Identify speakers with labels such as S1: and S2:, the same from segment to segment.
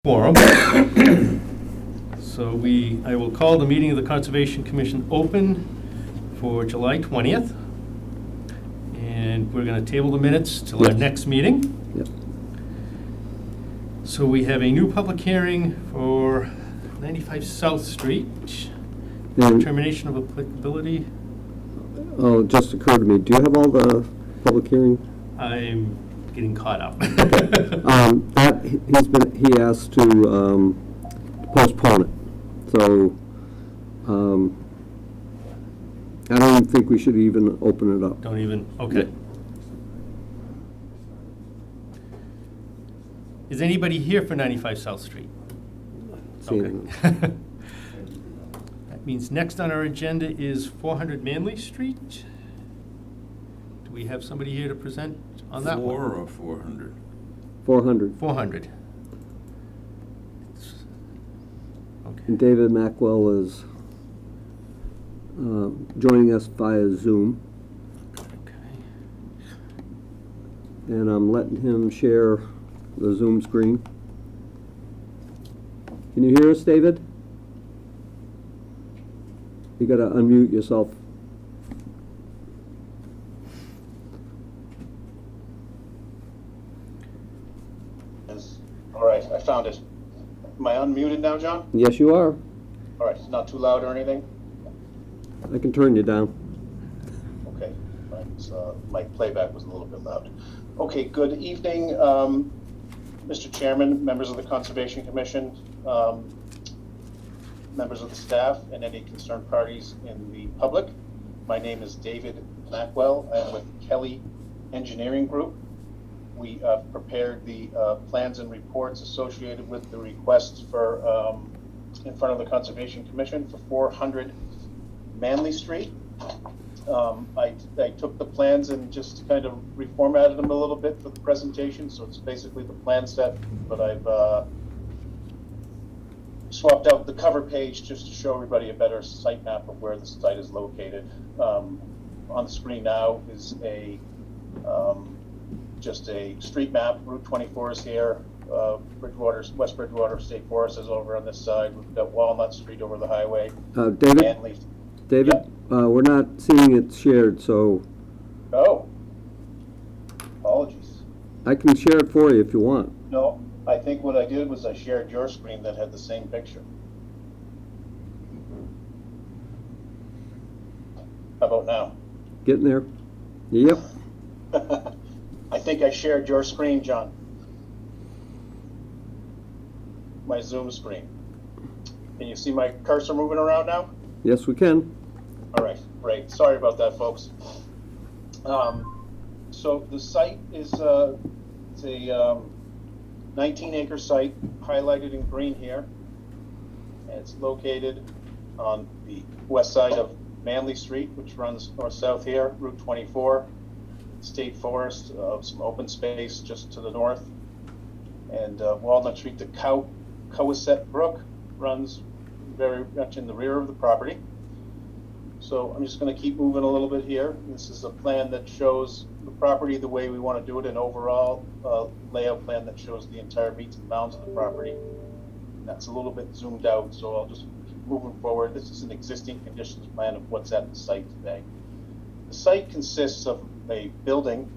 S1: Quorum. So I will call the meeting of the Conservation Commission open for July 20th. And we're going to table the minutes till our next meeting.
S2: Yep.
S1: So we have a new public hearing for 95 South Street,
S2: And,
S1: termination of applicability.
S2: oh, it just occurred to me, do you have all the public hearing?
S1: I'm getting caught up.
S2: He asked to postpone it, so I don't think we should even open it up.
S1: Don't even, okay. Is anybody here for 95 South Street?
S2: Seeing
S1: Okay. That means next on our agenda is 400 Manley Street. Do we have somebody here to present on that one?
S3: 4 or 400?
S2: 400.
S1: 400. Okay.
S2: And David Mackwell is joining us via Zoom,
S1: Okay.
S2: and I'm letting him share the Zoom screen. Can you hear us, David? You gotta unmute yourself.
S4: All right, I found it. Am I unmuted now, John?
S2: Yes, you are.
S4: All right, not too loud or anything?
S2: I can turn you down.
S4: Okay, right, so my playback was a little bit loud. Okay, good evening, Mr. Chairman, members of the Conservation Commission, members of the staff, and any concerned parties in the public. My name is David Mackwell. I am with Kelly Engineering Group. We prepared the plans and reports associated with the request for in front of the Conservation Commission for 400 Manley Street. I took the plans and just kind of reformatted them a little bit for the presentation, so it's basically the plan set, but I've swapped out the cover page just to show everybody a better site map of where the site is located. On the screen now is just a street map. Route 24 is here. West Bridgewater State Forest is over on this side. We've got Walnut Street over the highway.
S2: David?
S4: Manley.
S2: David,
S4: Yep.
S2: We're not seeing it shared, so
S4: Oh, apologies.
S2: I can share it for you if you want.
S4: No, I think what I did was I shared your screen that had the same picture. How about now?
S2: Getting there? Yep.
S4: I think I shared your screen, John. My Zoom screen. Can you see my cursor moving around now?
S2: Yes, we can.
S4: All right, great. Sorry about that, folks. So the site is it's a 19-acre site highlighted in green here. And it's located on the west side of Manley Street, which runs north-south here, Route 24, State Forest, some open space just to the north. And Walnut Street, the Cowaset Brook runs very much in the rear of the property. So I'm just going to keep moving a little bit here. This is a plan that shows the property the way we want to do it, an overall layout plan that shows the entire meets and bounds of the property. And that's a little bit zoomed out, so I'll just keep moving forward. This is an existing conditions plan of what's at the site today. The site consists of a building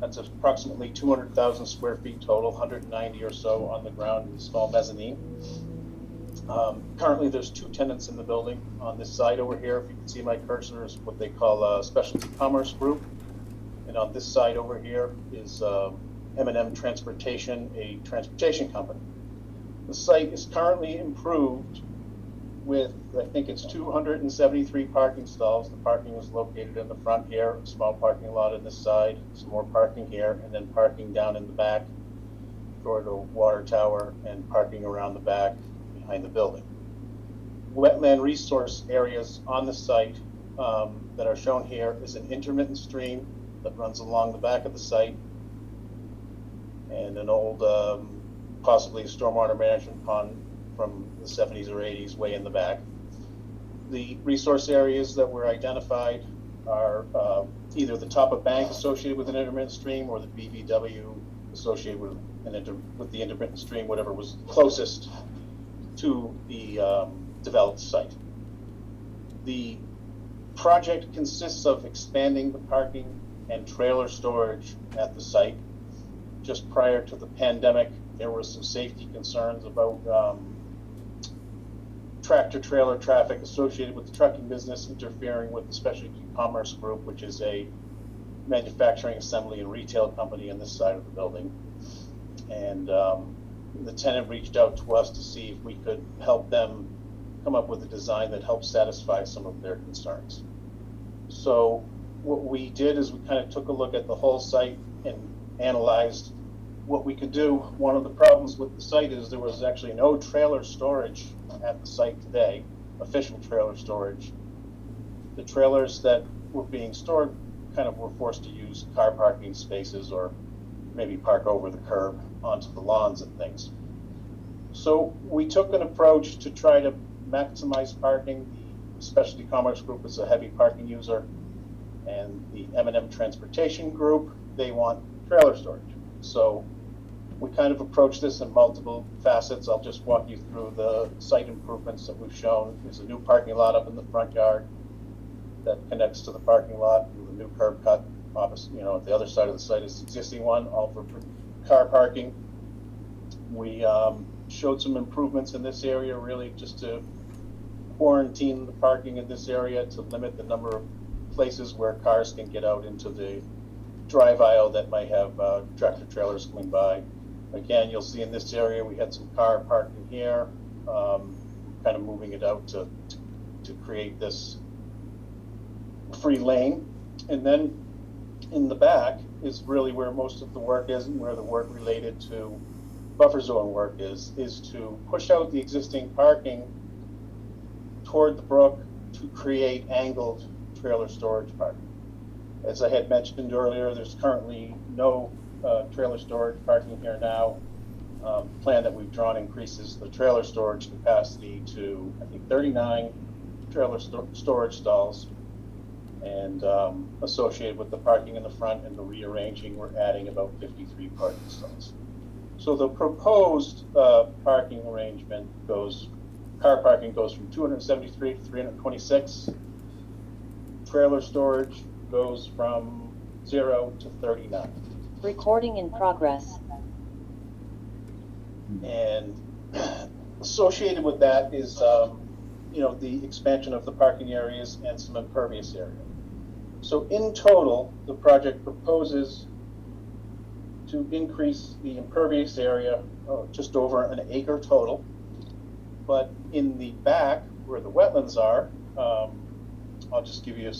S4: that's approximately 200,000 square feet total, 190 or so on the ground in a small mezzanine. Currently, there's 2 tenants in the building. On this side over here, if you can see my cursor, is what they call a specialty commerce group. And on this side over here is M&M Transportation, a transportation company. The site is currently improved with, I think it's 273 parking stalls. The parking is located in the front here, a small parking lot on this side, some more parking here, and then parking down in the back toward the water tower and parking around the back behind the building. Wetland resource areas on the site that are shown here is an intermittent stream that runs along the back of the site and an old, possibly stormwater management pond from the 70s or 80s way in the back. The resource areas that were identified are either the top of bank associated with an intermittent stream or the BVW associated with with the intermittent stream, whatever was closest to the developed site. The project consists of expanding the parking and trailer storage at the site. Just prior to the pandemic, there were some safety concerns about tractor trailer traffic associated with the trucking business interfering with the Specialty Commerce Group, which is a manufacturing, assembly, and retail company on this side of the building. And the tenant reached out to us to see if we could help them come up with a design that helped satisfy some of their concerns. So what we did is we kind of took a look at the whole site and analyzed what we could do. One of the problems with the site is there was actually no trailer storage at the site today, official trailer storage. The trailers that were being stored kind of were forced to use car parking spaces or maybe park over the curb onto the lawns and things. So we took an approach to try to maximize parking. The Specialty Commerce Group is a heavy parking user, and the M&M Transportation Group, they want trailer storage. So we kind of approached this in multiple facets. I'll just walk you through the site improvements that we've shown. There's a new parking lot up in the front yard that connects to the parking lot with a new curb cut. Opposite, at the other side of the site is the existing one, all for car parking. We showed some improvements in this area, really just to quarantine the parking in this area to limit the number of places where cars can get out into the drive aisle that might have tractor trailers coming by. Again, you'll see in this area we had some car parking here, kind of moving it out to create this free lane. And then in the back is really where most of the work is, and where the work related to buffer zone work is to push out the existing parking toward the brook to create angled trailer storage parking. As I had mentioned earlier, there's currently no trailer storage parking here now. The plan that we've drawn increases the trailer storage capacity to, I think, 39 trailer storage stalls. And associated with the parking in the front and the rearranging, we're adding about 53 parking stalls. So the proposed parking arrangement car parking goes from 273 to 326. Trailer storage goes from 0 to 39.
S3: Recording in progress.
S4: And associated with that is, the expansion of the parking areas and some impervious area. So in total, the project proposes to increase the impervious area just over an acre total. But in the back, where the wetlands are, I'll just give you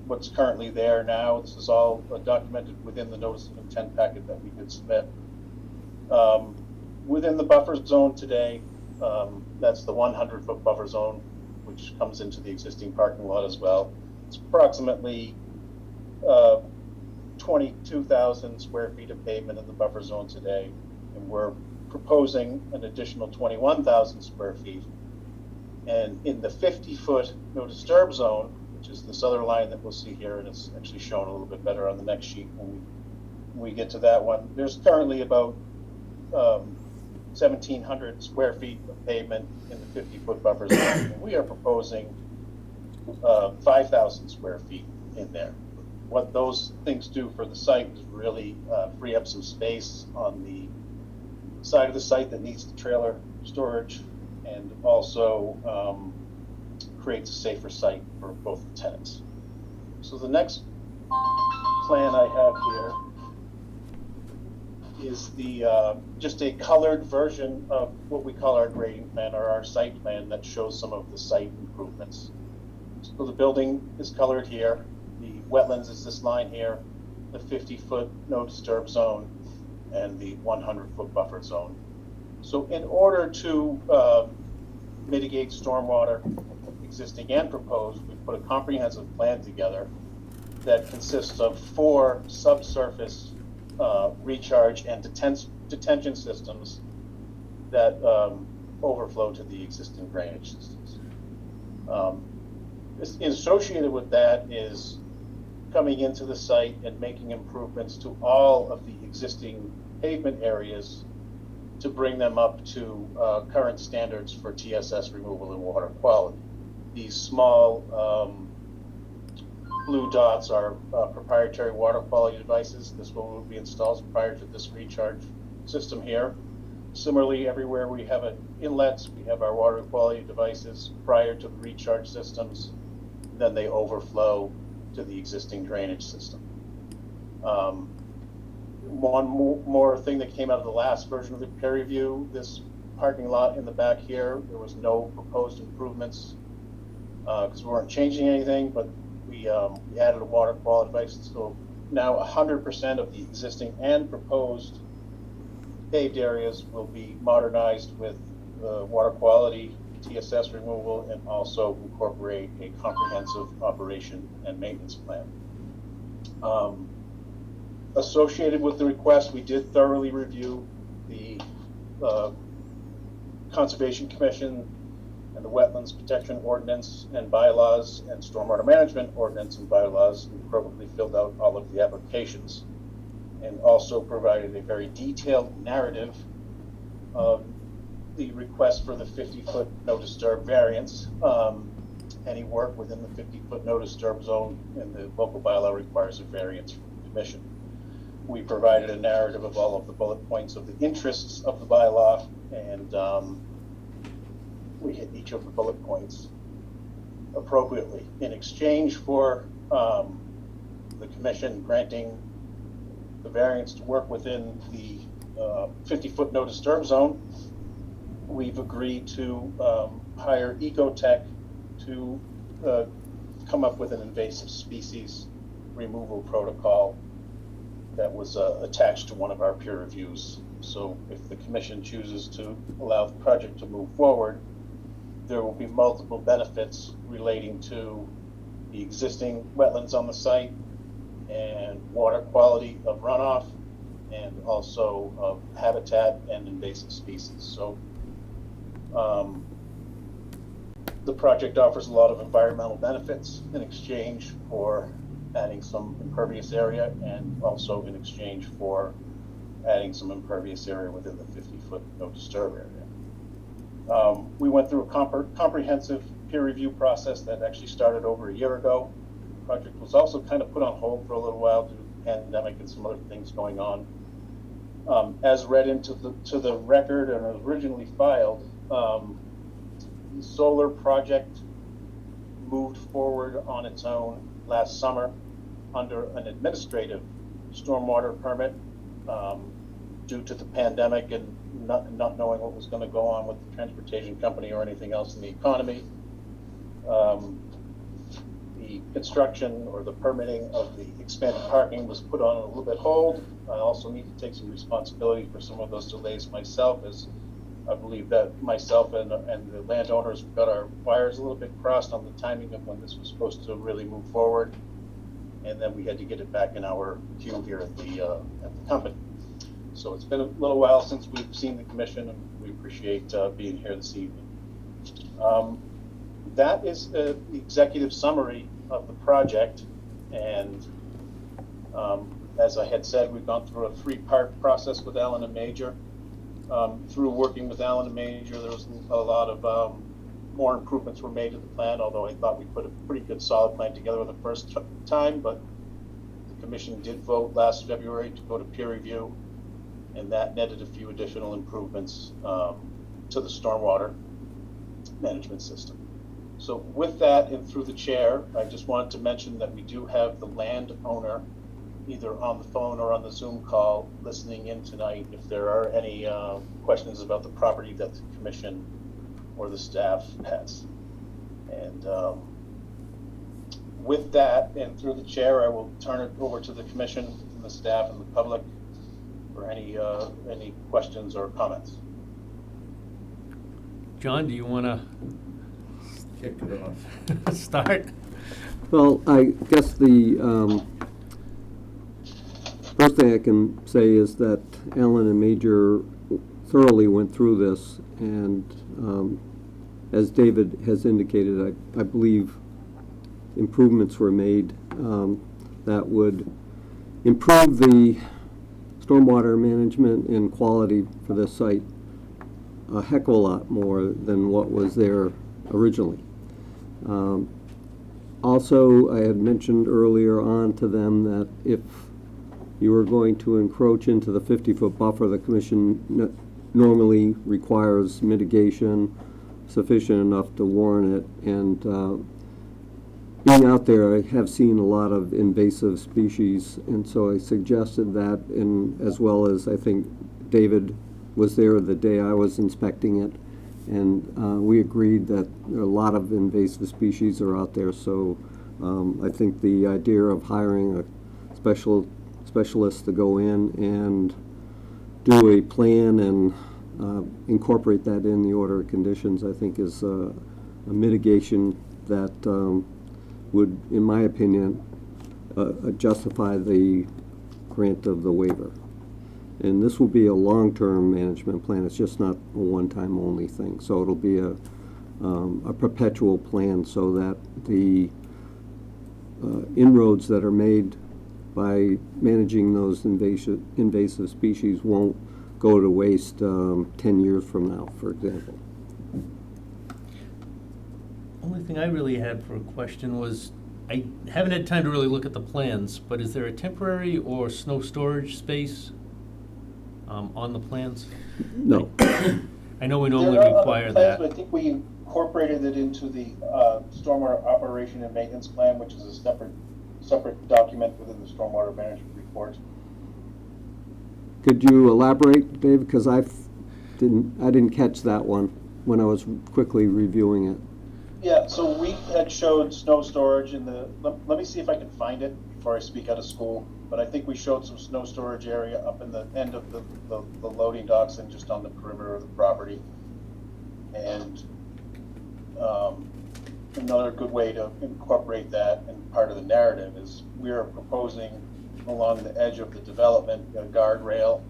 S4: what's currently there now. This is all documented within the notice of intent packet that we could submit. Within the buffer zone today, that's the 100-foot buffer zone, which comes into the existing parking lot as well. It's approximately 22,000 square feet of pavement in the buffer zone today, and we're proposing an additional 21,000 square feet. And in the 50-foot no disturb zone, which is this other line that we'll see here, and it's actually shown a little bit better on the next sheet when we get to that one, there's currently about 1,700 square feet of pavement in the 50-foot buffer zone, and we are proposing 5,000 square feet in there. What those things do for the site is really free up some space on the side of the site that needs the trailer storage, and also creates a safer site for both the tenants. So the next plan I have here is the just a colored version of what we call our grading plan, or our site plan, that shows some of the site improvements. So the building is colored here. The wetlands is this line here, the 50-foot no disturb zone, and the 100-foot buffer zone. So in order to mitigate stormwater, existing and proposed, we put a comprehensive plan together that consists of 4 subsurface recharge and detention systems that overflow to the existing drainage systems. Associated with that is coming into the site and making improvements to all of the existing pavement areas to bring them up to current standards for TSS removal and water quality. These small blue dots are proprietary water quality devices. This will be installed prior to this recharge system here. Similarly, everywhere we have inlets, we have our water quality devices prior to the recharge systems. Then they overflow to the existing drainage system. One more thing that came out of the last version of the peer review, this parking lot in the back here, there was no proposed improvements because we weren't changing anything, but we added a water quality device. So now 100% of the existing and proposed paved areas will be modernized with water quality, TSS removal, and also incorporate a comprehensive operation and maintenance plan. Associated with the request, we did thoroughly review the Conservation Commission and the Wetlands Protection Ordinance and bylaws and Stormwater Management Ordinance and bylaws, and appropriately filled out all of the applications, and also provided a very detailed narrative of the request for the 50-foot no disturb variance. Any work within the 50-foot no disturb zone in the local bylaw requires a variance from the commission. We provided a narrative of all of the bullet points of the interests of the bylaw, and we hit each of the bullet points appropriately. In exchange for the commission granting the variance to work within the 50-foot no disturb zone, we've agreed to hire Ecotech to come up with an invasive species removal protocol that was attached to one of our peer reviews. So if the commission chooses to allow the project to move forward, there will be multiple benefits relating to the existing wetlands on the site and water quality of runoff, and also of habitat and invasive species. So the project offers a lot of environmental benefits in exchange for adding some impervious area, and also in exchange for adding some impervious area within the 50-foot no disturb area. We went through a comprehensive peer review process that actually started over a year ago. The project was also kind of put on hold for a little while due to the pandemic and some other things going on. As read into the record and originally filed, the solar project moved forward on its own last summer under an administrative stormwater permit due to the pandemic and not knowing what was going to go on with the transportation company or anything else in the economy. The construction or the permitting of the expanded parking was put on a little bit hold. I also need to take some responsibility for some of those delays myself, as I believe that myself and the landowners got our wires a little bit crossed on the timing of when this was supposed to really move forward, and then we had to get it back in our queue here at the company. So it's been a little while since we've seen the commission, and we appreciate being here this evening. That is the executive summary of the project, and as I had said, we've gone through a three-part process with Allen and Major. Through working with Allen and Major, there was a lot of more improvements were made to the plan, although I thought we put a pretty good solid plan together the first time, but the commission did vote last February to go to peer review, and that netted a few additional improvements to the stormwater management system. So with that, and through the chair, I just wanted to mention that we do have the landowner either on the phone or on the Zoom call listening in tonight if there are any questions about the property that the commission or the staff has. And with that, and through the chair, I will turn it over to the commission and the staff and the public for any questions or comments.
S1: John, do you want to
S5: Kick it off.
S1: start?
S2: Well, I guess the first thing I can say is that Allen and Major thoroughly went through this, and as David has indicated, I believe improvements were made that would improve the stormwater management and quality for this site. a heck of a lot more than what was there originally. Also, I had mentioned earlier on to them that if you were going to encroach into the 50-foot buffer, the commission normally requires mitigation sufficient enough to warrant it. And being out there, I have seen a lot of invasive species, and so I suggested that, and as well as I think David was there the day I was inspecting it, and we agreed that a lot of invasive species are out there. So I think the idea of hiring a specialist to go in and do a plan and incorporate that in the order of conditions, I think is a mitigation that would, in my opinion, justify the grant of the waiver. And this will be a long-term management plan. It's just not a one-time only thing. So it'll be a perpetual plan so that the inroads that are made by managing those invasive species won't go to waste 10 years from now, for example.
S1: Only thing I really had for a question was, I haven't had time to really look at the plans, but is there a temporary or snow storage space on the plans?
S2: No.
S1: I know we normally
S4: There are other
S1: require
S4: plans,
S1: that.
S4: but I think we incorporated it into the stormwater operation and maintenance plan, which is a separate document within the stormwater management report.
S2: Could you elaborate, Dave? Because I didn't catch that one when I was quickly reviewing it.
S4: Yeah, so we had showed snow storage in the, let me see if I can find it before I speak out of school, but I think we showed some snow storage area up in the end of the loading docks and just on the perimeter of the property. And another good way to incorporate that and part of the narrative is we are proposing along the edge of the development a guardrail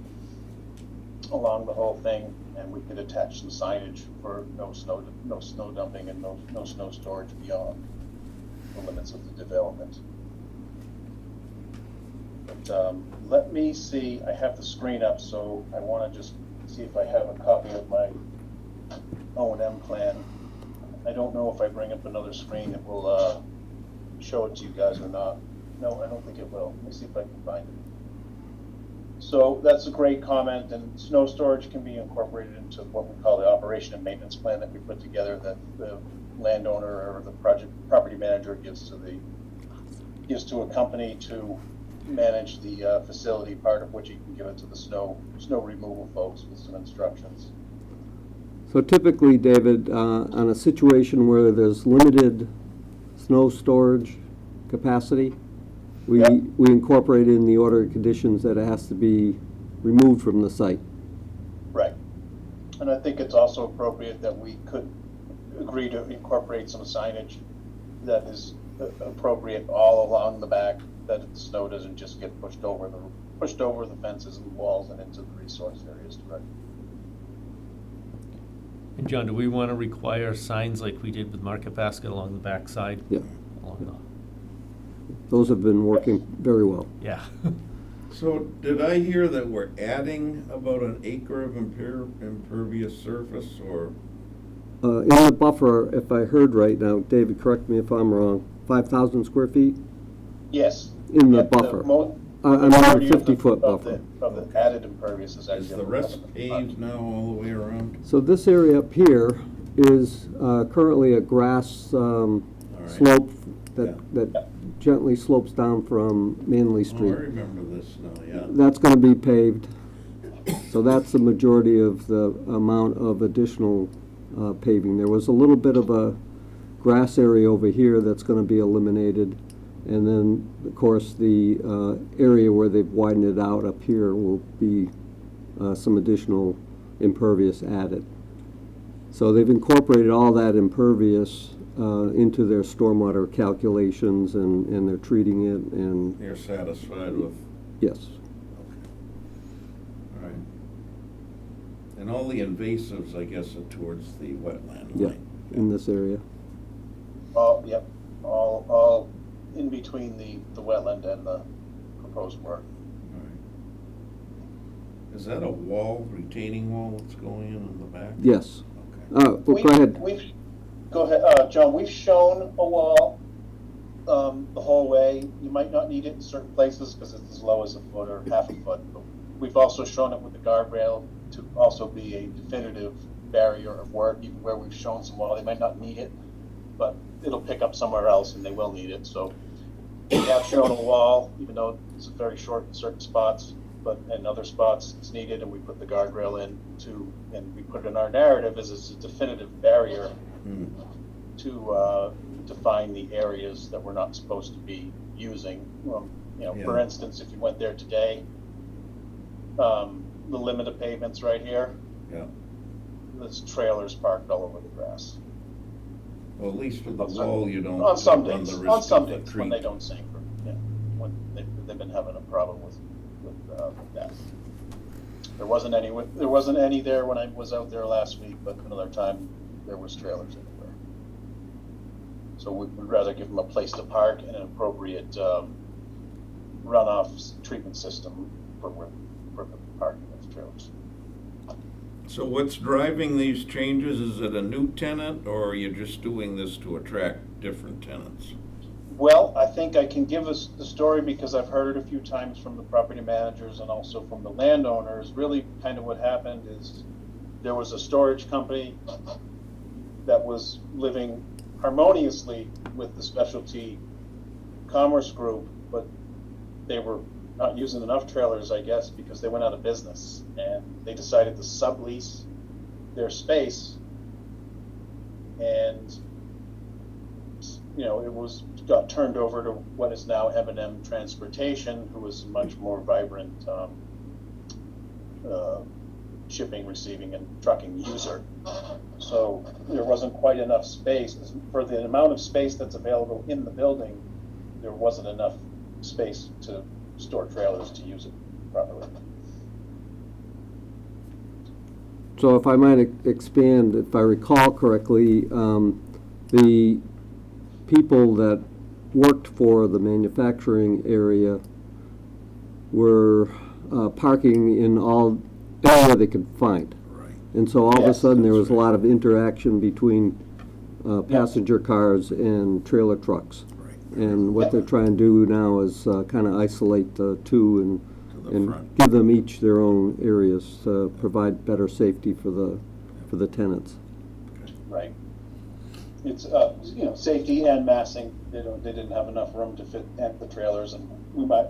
S4: along the whole thing, and we could attach some signage for no snow dumping and no snow storage beyond the limits of the development. But let me see, I have the screen up, so I want to just see if I have a copy of my O&M plan. I don't know if I bring up another screen it will show it to you guys or not. No, I don't think it will. Let me see if I can find it. So that's a great comment, and snow storage can be incorporated into what we call the operation and maintenance plan that we put together that the landowner or the property manager gives to a company to manage the facility, part of which you can give it to the snow removal folks with some instructions.
S2: So typically, David, on a situation where there's limited snow storage capacity, we incorporate in the order of conditions that it has to be removed from the site.
S4: Right. And I think it's also appropriate that we could agree to incorporate some signage that is appropriate all along the back, that the snow doesn't just get pushed over the fences and walls and into the resource areas directly.
S1: And John, do we want to require signs like we did with Market Basket along the back side?
S2: Yeah.
S1: Along
S2: Those have been working very well.
S1: yeah.
S5: So did I hear that we're adding about an acre of impervious surface, or?
S2: In the buffer, if I heard right now, David, correct me if I'm wrong, 5,000 square feet
S4: Yes.
S2: in the
S4: Yeah,
S2: buffer.
S4: the
S2: I'm on a
S4: majority of
S2: 50-foot
S4: of
S2: buffer.
S4: Of the added impervious is actually.
S5: Is the rest paved now all the way around?
S2: So this area up here is currently a grass
S5: right.
S2: slope
S5: Yeah.
S2: that gently slopes down from Manley
S5: Oh, I
S2: Street.
S5: remember this now, yeah.
S2: That's going to be paved. So that's the majority of the amount of additional paving. There was a little bit of a grass area over here that's going to be eliminated. And then, of course, the area where they've widened it out up here will be some additional impervious added. So they've incorporated all that impervious into their stormwater calculations, and they're treating it, and
S5: You're satisfied with,
S2: yes.
S5: all right. And all the invasives, I guess, are towards the wetland
S2: Yeah,
S5: line.
S2: in this area.
S4: Yep, all in between the wetland and the proposed work.
S5: All right. Is that a wall, retaining wall that's going in the back?
S2: Yes.
S5: Okay.
S2: Well, go ahead.
S4: Go ahead, John, we've shown a wall, the whole way. You might not need it in certain places because it's as low as a foot or half a foot. But we've also shown it with the guardrail to also be a definitive barrier of work, even where we've shown some wall. They might not need it, but it'll pick up somewhere else and they will need it. So we have shown a wall, even though it's very short in certain spots, but in other spots it's needed, and we put the guardrail in too, and we put it in our narrative as it's a definitive barrier to define the areas that we're not supposed to be using. For instance, if you went there today, the limit of pavements right here, there's trailers parked all over the grass.
S5: Well, at least with the wall, you don't
S4: On some
S5: run
S4: days,
S5: the
S4: on
S5: risk
S4: some
S5: of the
S4: days when
S5: creek.
S4: they don't sink, when they've been having a problem with that. There wasn't any there when I was out there last week, but another time there was trailers everywhere. So we'd rather give them a place to park and an appropriate runoff treatment system for the parking of the trailers.
S5: So what's driving these changes? Is it a new tenant, or are you just doing this to attract different tenants?
S4: Well, I think I can give us the story because I've heard it a few times from the property managers and also from the landowners. Really, kind of what happened is there was a storage company that was living harmoniously with the specialty commerce group, but they were not using enough trailers, I guess, because they went out of business, and they decided to sublease their space, and it got turned over to what is now M&M Transportation, who is a much more vibrant shipping, receiving, and trucking user. So there wasn't quite enough space for the amount of space that's available in the building. There wasn't enough space to store trailers to use it properly.
S2: So if I might expand, if I recall correctly, the people that worked for the manufacturing area were parking in all area they could find.
S5: Right.
S2: And so all of a
S4: Yes,
S2: sudden, there
S5: that's
S2: was a lot of interaction between passenger cars and trailer trucks.
S5: Right.
S2: And what they're trying to do now is kind of isolate the two
S5: To the
S2: and
S5: front.
S2: give them each their own areas to provide better safety for the tenants.
S4: Right. It's safety and massing. They didn't have enough room to fit the trailers, and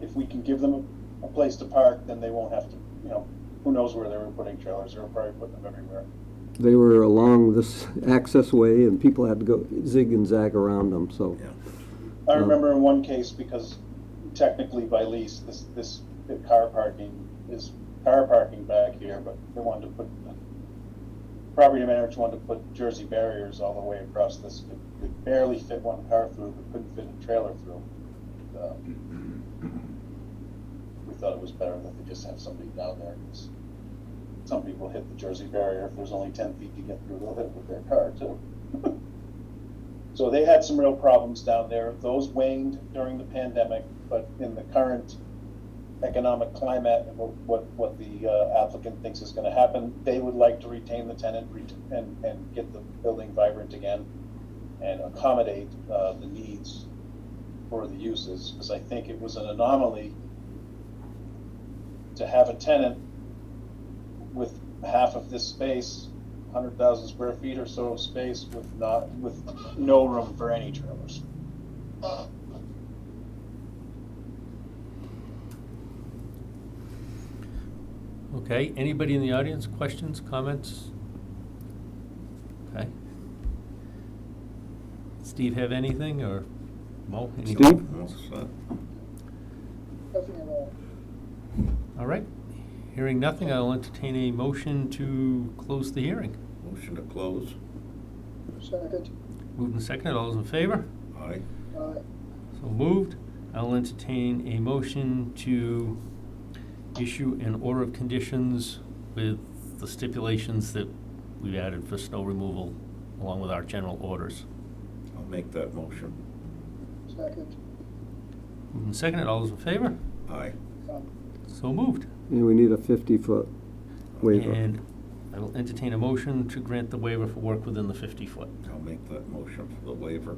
S4: if we can give them a place to park, then they won't have to. Who knows where they were putting trailers? They were probably putting them everywhere.
S2: They were along this access way, and people had to go zig and zag around them, so.
S5: Yeah.
S4: I remember in one case, because technically by lease, this car parking is car parking back here, but they wanted to put, property managers wanted to put Jersey barriers all the way across this. Could barely fit one car through, but couldn't fit a trailer through. We thought it was better that they just have somebody down there, because some people hit the Jersey barrier. If there's only 10 feet to get through, they'll hit it with their car too. So they had some real problems down there. Those waned during the pandemic, but in the current economic climate and what the applicant thinks is going to happen, they would like to retain the tenant and get the building vibrant again and accommodate the needs for the uses, because I think it was an anomaly to have a tenant with half of this space, 100,000 square feet or so of space, with no room for any trailers.
S1: Okay, anybody in the audience, questions, comments? Okay. Steve have anything, or Mo? anything?
S2: Steve?
S5: All set.
S6: Nothing at all.
S1: All right, hearing nothing, I'll entertain a motion to close the hearing.
S5: Motion to close.
S6: Second.
S1: Moved and seconded, all those in favor?
S5: Aye.
S6: Aye.
S1: So moved. I'll entertain a motion to issue an order of conditions with the stipulations that we've added for snow removal, along with our general orders.
S5: I'll make that motion.
S6: Second.
S1: Moved and seconded, all those in favor?
S5: Aye.
S6: Aye.
S1: So moved.
S2: And we need a 50-foot waiver.
S1: And I will entertain a motion to grant the waiver for work within the 50-foot.
S5: I'll make that motion for the waiver.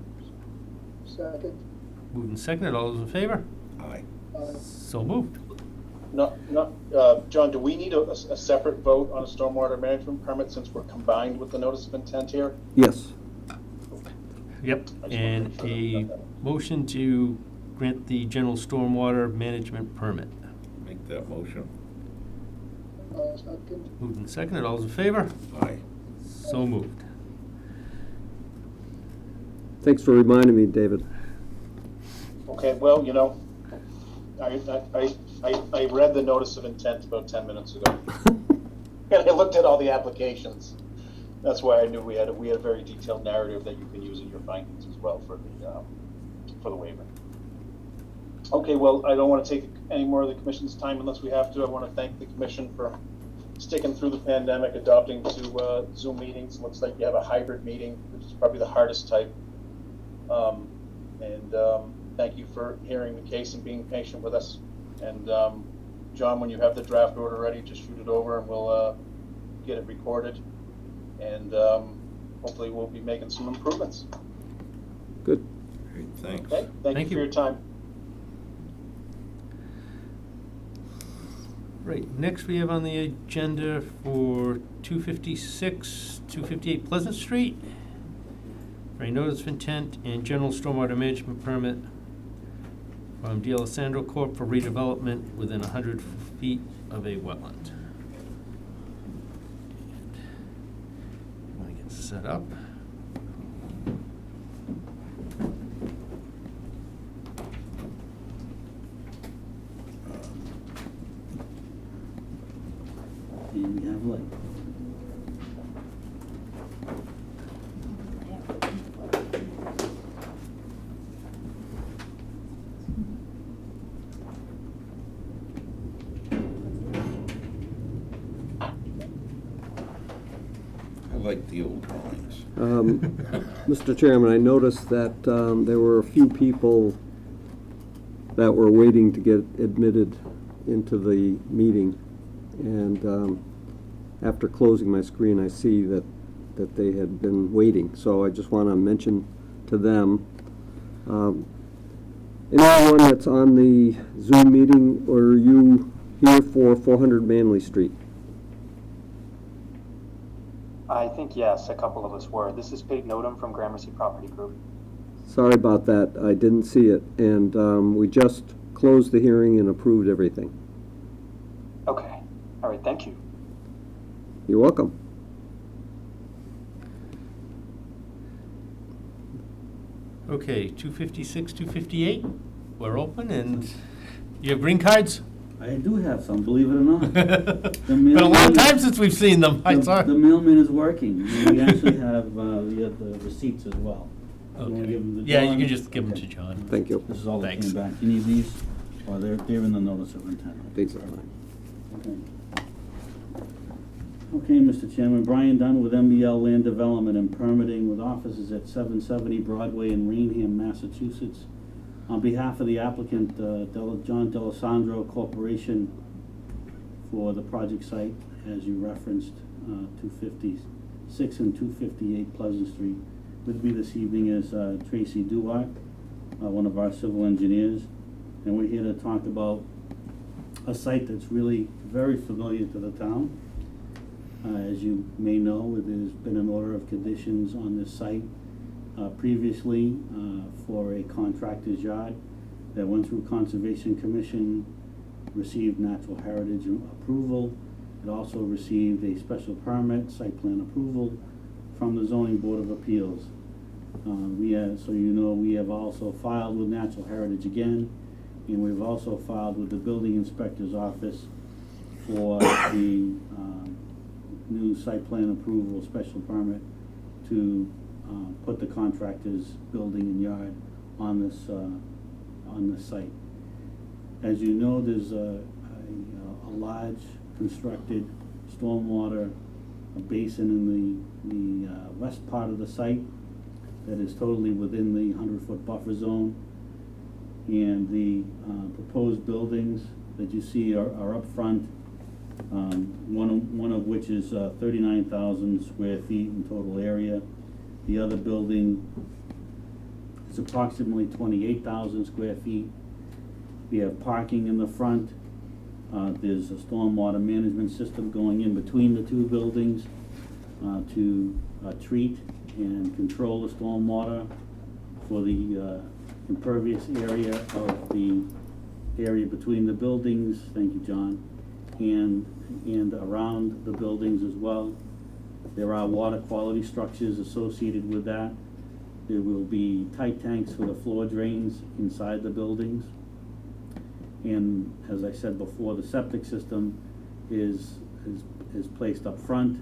S6: Second.
S1: Moved and seconded, all those in favor?
S5: Aye.
S6: Aye.
S1: So moved.
S4: John, do we need a separate vote on a stormwater management permit since we're combined with the notice of intent here?
S2: Yes.
S1: Yep,
S4: I just wanted
S1: and
S4: to make sure
S1: a
S4: that-
S1: motion to grant the general stormwater management permit.
S5: Make that motion.
S6: Second.
S1: Moved and seconded, all those in favor?
S5: Aye.
S1: So moved.
S2: Thanks for reminding me, David.
S4: Okay, well, I read the notice of intent about 10 minutes ago. And I looked at all the applications. That's why I knew we had a very detailed narrative that you can use in your findings as well for the waiver. Okay, well, I don't want to take any more of the commission's time unless we have to. I want to thank the commission for sticking through the pandemic, adopting to Zoom meetings. Looks like you have a hybrid meeting, which is probably the hardest type. Thank you for hearing the case and being patient with us. And John, when you have the draft order ready, just shoot it over and we'll get it recorded. And hopefully we'll be making some improvements.
S2: Good.
S5: Great, thanks.
S4: Okay, thank you for your time.
S1: Right, next we have on the agenda for 256, 258 Pleasant Street, for a notice of intent and general stormwater management permit from D'Alessandro Corp. For redevelopment within 100 feet of a wetland. Want to get set up.
S7: And we have light.
S5: I like the old drawings.
S2: Mr. Chairman, I noticed that there were a few people that were waiting to get admitted into the meeting. And after closing my screen, I see that they had been waiting. So I just want to mention to them, anyone that's on the Zoom meeting, or are you here for 400 Manley Street?
S8: I think yes, a couple of us were. This is Pete Nodum from Gramercy Property Group.
S2: Sorry about that. I didn't see it. And we just closed the hearing and approved everything.
S8: Okay. All right, thank you.
S2: You're welcome.
S1: Okay, 256, 258, we're open, and you have green cards?
S7: I do have some, believe it or not.
S1: Been a long time since we've seen them, I saw.
S7: The mailman is working. We actually have the receipts as well. You wanna
S1: Okay.
S7: give them to
S1: Yeah, you
S7: John?
S1: can just give them
S7: Okay.
S1: to John.
S2: Thank you.
S7: This is all that
S1: Thanks.
S7: came back. You need these? Or they're in the notice of intent.
S2: These are fine.
S7: Okay. Okay, Mr. Chairman, Brian Dunn with MBL Land Development and Permitting with offices at 770 Broadway in Rainham, Massachusetts. On behalf of the applicant, John D'Alessandro Corporation, for the project site, as you referenced, 256 and 258 Pleasant Street. With me this evening is Tracy Duart, one of our civil engineers, and we're here to talk about a site that's really very familiar to the town. As you may know, there's been an order of conditions on this site previously for a contractor's yard that went through Conservation Commission, received natural heritage approval. It also received a special permit, site plan approval from the Zoning Board of Appeals. So you know, we have also filed with Natural Heritage again, and we've also filed with the Building Inspector's Office for the new site plan approval, special permit to put the contractor's building and yard on this site. As you know, there's a large constructed stormwater basin in the west part of the site that is totally within the 100-foot buffer zone. And the proposed buildings that you see are up front. One of which is 39,000 square feet in total area. The other building is approximately 28,000 square feet. We have parking in the front. There's a stormwater management system going in between the two buildings to treat and control the stormwater for the impervious area of the area between the buildings. Thank you, John. And around the buildings as well. There are water quality structures associated with that. There will be tight tanks for the floor drains inside the buildings. And as I said before, the septic system is placed up front,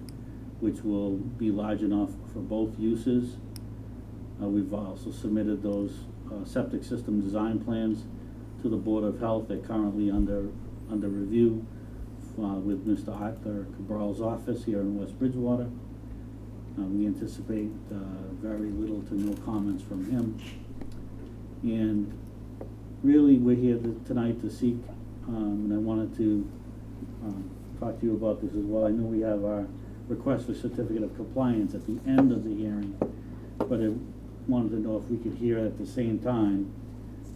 S7: which will be large enough for both uses. We've also submitted those septic system design plans to the Board of Health. They're currently under review with Mr. Arthur Cabral's office here in West Bridgewater. We anticipate very little to no comments from him. And really, we're here tonight to seek, and I wanted to talk to you about this as well. I know we have our request for certificate of compliance at the end of the hearing, but I wanted to know if we could hear it at the same time,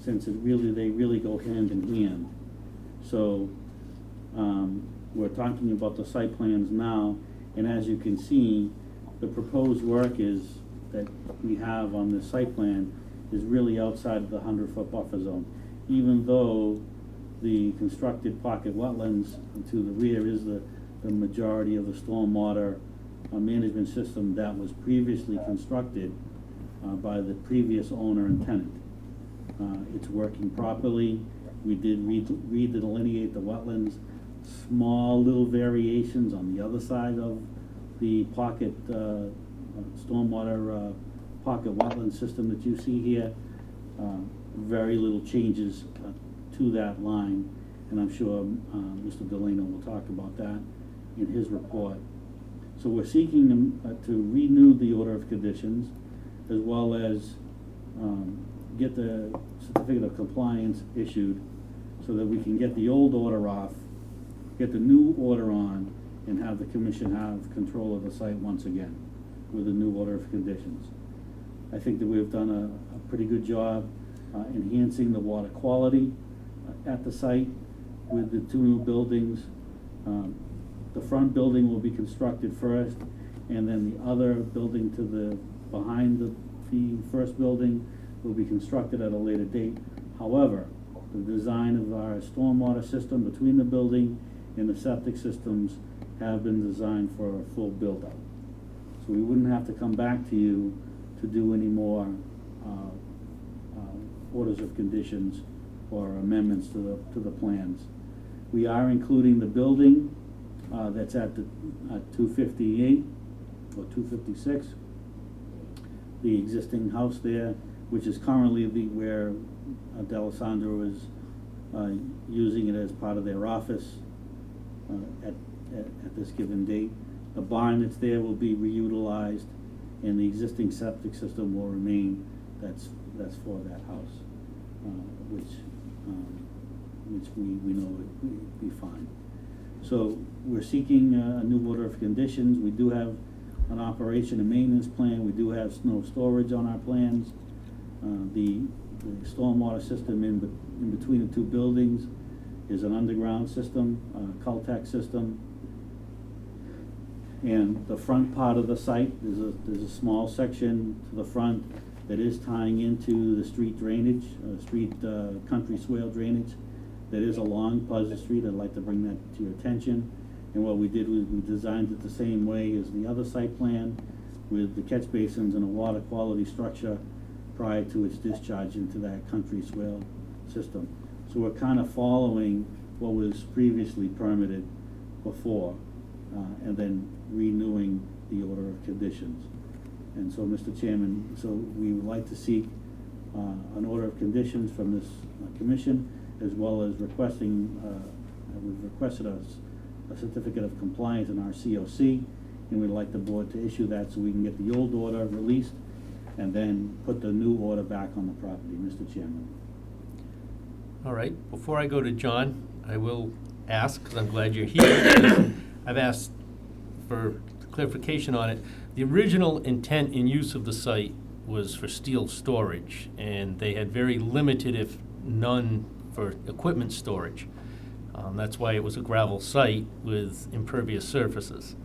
S7: since they really go hand in hand. So we're talking about the site plans now, and as you can see, the proposed work that we have on this site plan is really outside of the 100-foot buffer zone. Even though the constructed pocket wetlands to the rear is the majority of the stormwater management system that was previously constructed by the previous owner and tenant. It's working properly. We did redelineate the wetlands, small little variations on the other side of the pocket stormwater pocket wetland system that you see here. Very little changes to that line, and I'm sure Mr. Delano will talk about that in his report. So we're seeking to renew the order of conditions, as well as get the certificate of compliance issued so that we can get the old order off, get the new order on, and have the commission have control of the site once again with the new order of conditions. I think that we've done a pretty good job enhancing the water quality at the site with the two new buildings. The front building will be constructed first, and then the other building behind the first building will be constructed at a later date. However, the design of our stormwater system between the building and the septic systems have been designed for a full build-out. So we wouldn't have to come back to you to do any more orders of conditions or amendments to the plans. We are including the building that's at 258 or 256, the existing house there, which is currently where D'Alessandro is using it as part of their office at this given date. The barn that's there will be reutilized, and the existing septic system will remain. That's for that house, which we know would be fine. So we're seeking a new order of conditions. We do have an operation and maintenance plan. We do have snow storage on our plans. The stormwater system in between the two buildings is an underground system, Caltech system. And the front part of the site, there's a small section to the front that is tying into the street drainage, country swale drainage that is along Pleasant Street. I'd like to bring that to your attention. And what we did was we designed it the same way as the other site plan, with the catch basins and a water quality structure prior to its discharge into that country swale system. So we're kind of following what was previously permitted before, and then renewing the order of conditions. And so, Mr. Chairman, so we would like to seek an order of conditions from this commission, as well as requesting, we've requested a certificate of compliance in our COC, and we'd like the board to issue that so we can get the old order released and then put the new order back on the property, Mr. Chairman.
S1: All right, before I go to John, I will ask, because I'm glad you're here. I've asked for clarification on it. The original intent and use of the site was for steel storage, and they had very limited, if none, for equipment storage. That's why it was a gravel site with impervious surfaces.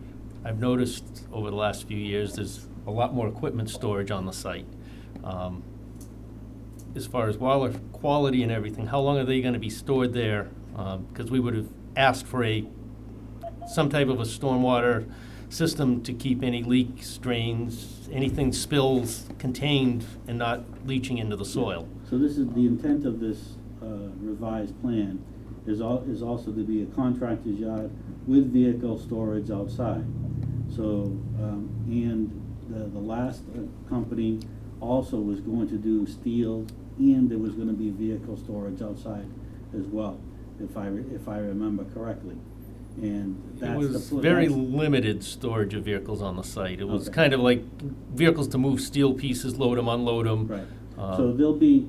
S1: I've noticed over the last few years, there's a lot more equipment storage on the site. As far as water quality and everything, how long are they gonna be stored there? Because we would have asked for some type of a stormwater system to keep any leaks, drains, anything spills contained and not leaching into the soil.
S7: So this is, the intent of this revised plan is also to be a contractor's yard with vehicle storage outside. So, and the last company also was going to do steel, and there was gonna be vehicle storage outside as well, if I remember correctly. And
S1: It
S7: that's
S1: was
S7: the.
S1: very
S7: that's-
S1: limited storage of vehicles on the site. It was
S7: Okay.
S1: kind of like vehicles to move steel pieces, load them, unload them.
S7: Right, so there'll be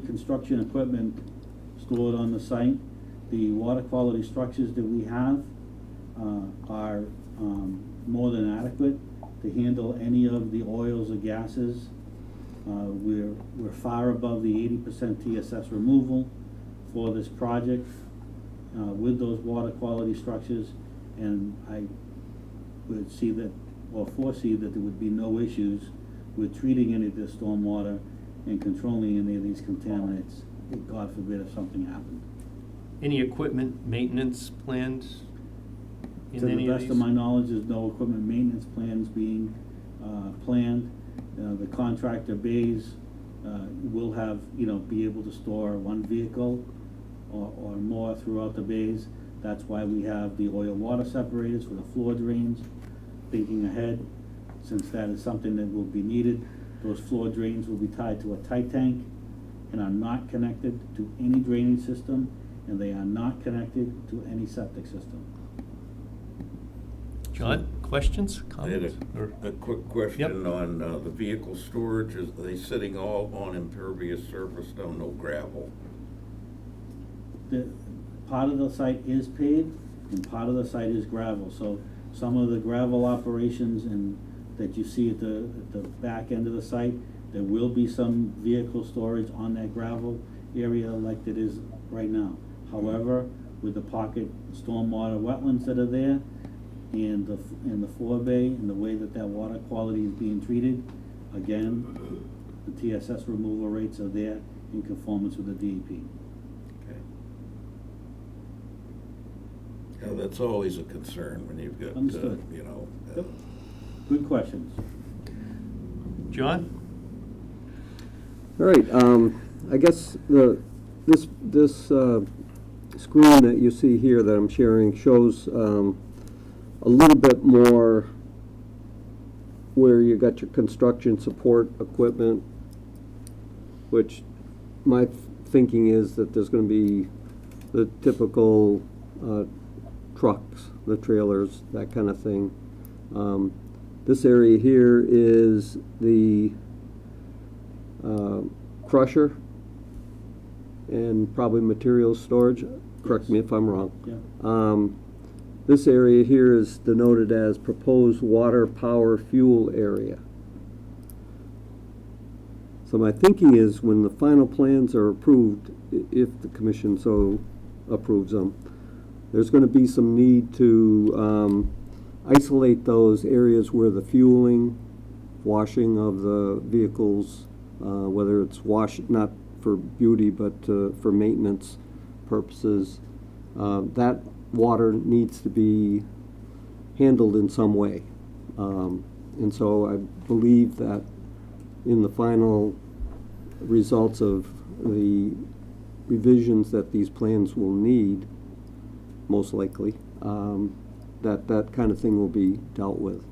S7: construction equipment stored on the site. The water quality structures that we have are more than adequate to handle any of the oils or gases. We're far above the 80% TSS removal for this project with those water quality structures, and I would see that, or foresee that there would be no issues with treating any of this stormwater and controlling any of these contaminants, God forbid if something happened.
S1: Any equipment maintenance planned in any
S7: To the
S1: of
S7: best
S1: these?
S7: of my knowledge, there's no equipment maintenance plans being planned. The contractor bays will have, be able to store one vehicle or more throughout the bays. That's why we have the oil water separators for the floor drains. Thinking ahead, since that is something that will be needed, those floor drains will be tied to a tight tank and are not connected to any drainage system, and they are not connected to any septic system.
S1: John, questions,
S5: I had
S1: comments? Or-
S5: a quick question on the vehicle storage. Are they sitting all on impervious surface, no gravel?
S7: The part of the site is paved and part of the site is gravel, so some of the gravel operations and that you see at the back end of the site, there will be some vehicle storage on that gravel area like it is right now. However, with the pocket stormwater wetlands that are there and the forebay and the way that water quality is being treated, again, the TSS removal rates are there in conformance with the DEP.
S5: Yeah, that's always a concern when you've got,
S7: Understood. Yep. Good questions.
S1: John?
S2: All right, I guess this screen that you see here that I'm sharing shows a little bit more where you got your construction support equipment, which my thinking is that there's going to be the typical trucks, the trailers, that kind of thing. This area here is the crusher and probably materials storage. Correct me if I'm wrong.
S7: Yeah.
S2: This area here is denoted as proposed water power fuel area. So my thinking is when the final plans are approved, if the commission so approves them, there's going to be some need to isolate those areas where the fueling, washing of the vehicles, whether it's not for beauty but for maintenance purposes, that water needs to be handled in some way. And so I believe that in the final results of the revisions that these plans will need, most likely, that kind of thing will be dealt with.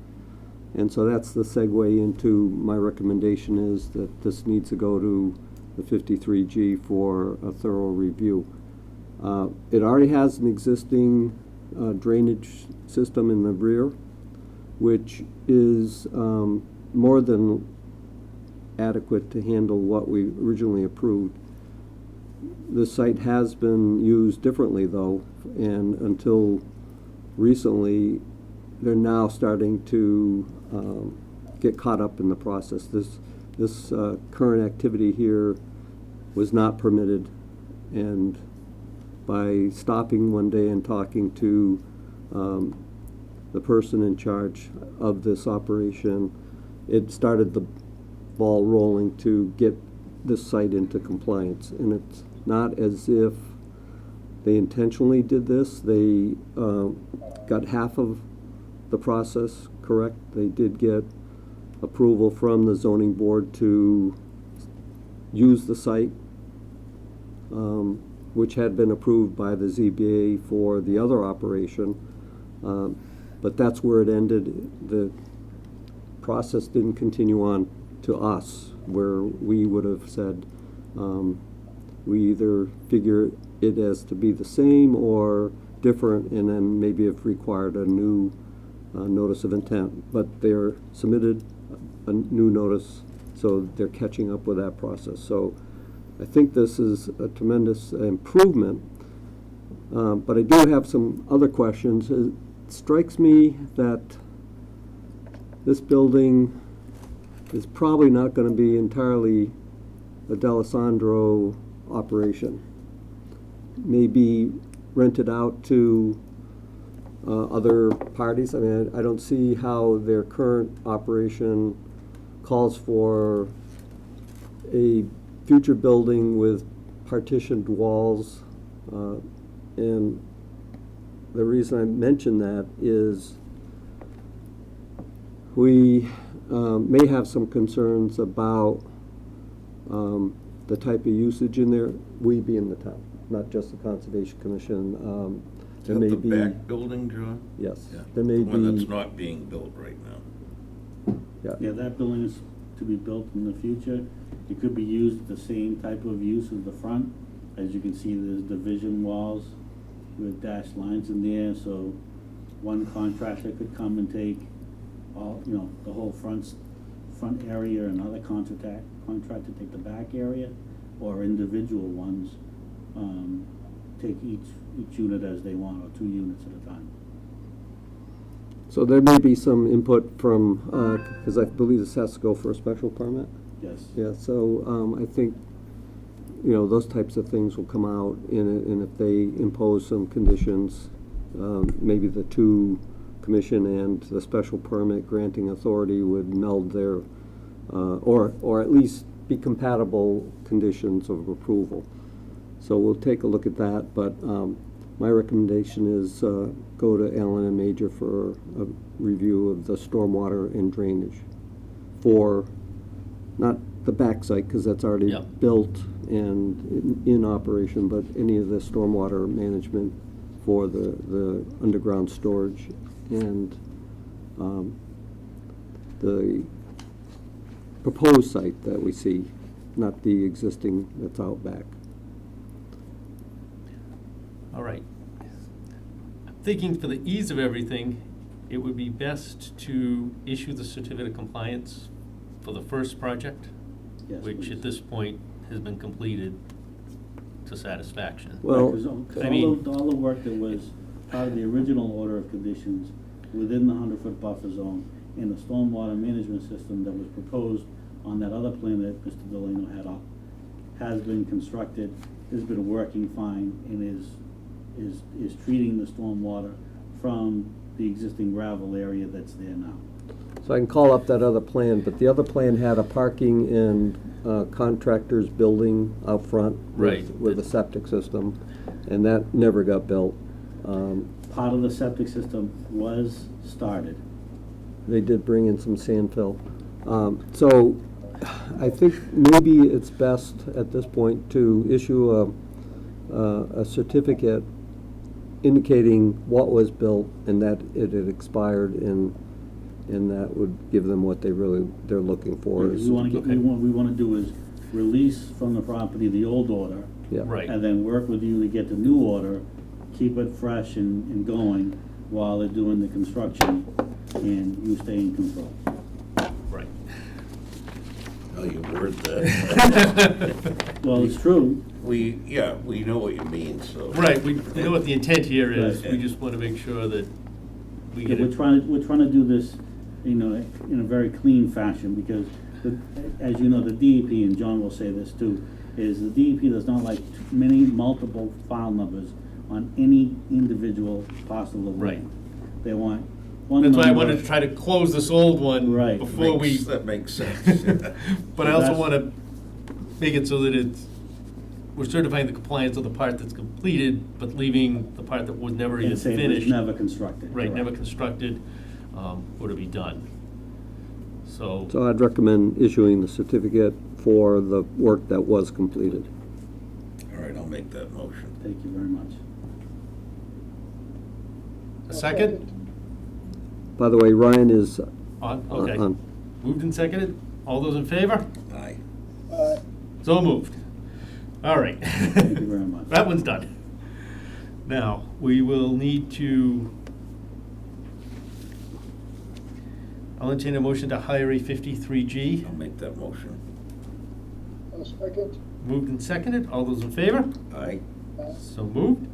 S2: And so that's the segue into my recommendation is that this needs to go to the 53G for a thorough review. It already has an existing drainage system in the rear, which is more than adequate to handle what we originally approved. this site has been used differently though, and until recently, they're now starting to get caught up in the process. This current activity here was not permitted, and by stopping one day and talking to the person in charge of this operation, it started the ball rolling to get this site into compliance. And it's not as if they intentionally did this. They got half of the process correct. They did get approval from the zoning board to use the site, which had been approved by the ZBA for the other operation. But that's where it ended. The process didn't continue on to us, where we would have said, we either figure it as to be the same or different, and then maybe have required a new notice of intent. But they're submitted a new notice, so they're catching up with that process. So I think this is a tremendous improvement, but I do have some other questions. It strikes me that this building is probably not going to be entirely a D'Alessandro operation. Maybe rented out to other parties. I mean, I don't see how their current operation calls for a future building with partitioned walls. And the reason I mention that is we may have some concerns about the type of usage in there, we being the town, not just the Conservation Commission.
S5: Is
S2: There
S5: that
S2: may
S5: the
S2: be,
S5: back building, John?
S2: yes,
S5: Yeah.
S2: there may
S5: The one that's
S2: be,
S5: not being built right now.
S7: Yeah, that building is to be built in the future. It could be used the same type of use as the front. As you can see, there's division walls with dashed lines in there, so one contractor could come and take all, the whole front area, another contractor take the back area, or individual ones take each unit as they want, or 2 units at a time.
S2: so there may be some input from, because I believe this has to go for a special permit.
S7: Yes.
S2: Yeah, so I think, those types of things will come out in it, and if they impose some conditions, maybe the 2 commission and the special permit granting authority would meld their, or at least be compatible conditions of approval. So we'll take a look at that, but my recommendation is go to Allen and Major for a review of the stormwater and drainage for, not the backside, because that's already
S1: Yeah.
S2: built and in operation, but any of the stormwater management for the underground storage and the proposed site that we see, not the existing that's out back.
S1: All right. I'm thinking for the ease of everything, it would be best to issue the certificate of compliance for the first project,
S7: Yes,
S1: which
S7: please.
S1: at this point has been completed to satisfaction.
S2: Well,
S1: I mean-
S7: all the work that was part of the original order of conditions within the 100-foot buffer zone and the stormwater management system that was proposed on that other plan that Mr. Delano had up has been constructed, has been working fine, and is treating the stormwater from the existing gravel area that's there now.
S2: so I can call up that other plan, but the other plan had a parking and contractors building out front
S1: Right.
S2: with a septic system, and that never got built.
S7: Part of the septic system was started.
S2: They did bring in some sand fill. So I think maybe it's best at this point to issue a certificate indicating what was built and that it had expired, and that would give them what they're looking for.
S7: We want to do is release from the property the old order,
S2: Yeah.
S1: Right.
S7: and then work with you to get the new order, keep it fresh and going while they're doing the construction, and you stay in control.
S1: Right.
S5: how you word that.
S7: Well, it's true.
S5: We know what you mean, so.
S1: Right, we know what the intent here is,
S7: Right.
S1: we just wanna make sure that we
S7: Yeah,
S1: get
S7: we're
S1: it.
S7: trying to do this, you know, in a very clean fashion, because, as you know, the DEP, and John will say this too, is the DEP does not like many multiple file numbers on any individual parcel of
S1: Right.
S7: land. They want one
S1: That's why I
S7: number.
S1: wanted to try to close this old one
S7: Right.
S1: before we,
S5: That makes sense.
S1: but I also
S7: That's-
S1: wanna make it so that it's, we're certifying the compliance of the part that's completed, but leaving the part that was never even
S7: And say it was
S1: finished.
S7: never constructed.
S1: Right, never
S7: correct.
S1: constructed, or to be done. So,
S2: So I'd recommend issuing the certificate for the work that was completed.
S5: All right, I'll make that motion.
S7: Thank you very much.
S1: a second?
S2: By the way, Ryan is
S1: Okay.
S2: on.
S1: Moved and seconded? All those in favor?
S5: Aye.
S1: So moved. All right.
S7: Thank you very much.
S1: That one's done. Now, we will need to, I'll entertain a motion to hire a 53G.
S5: I'll make that motion.
S6: I'll second.
S1: Moved and seconded. All those in favor?
S5: Aye.
S1: So moved.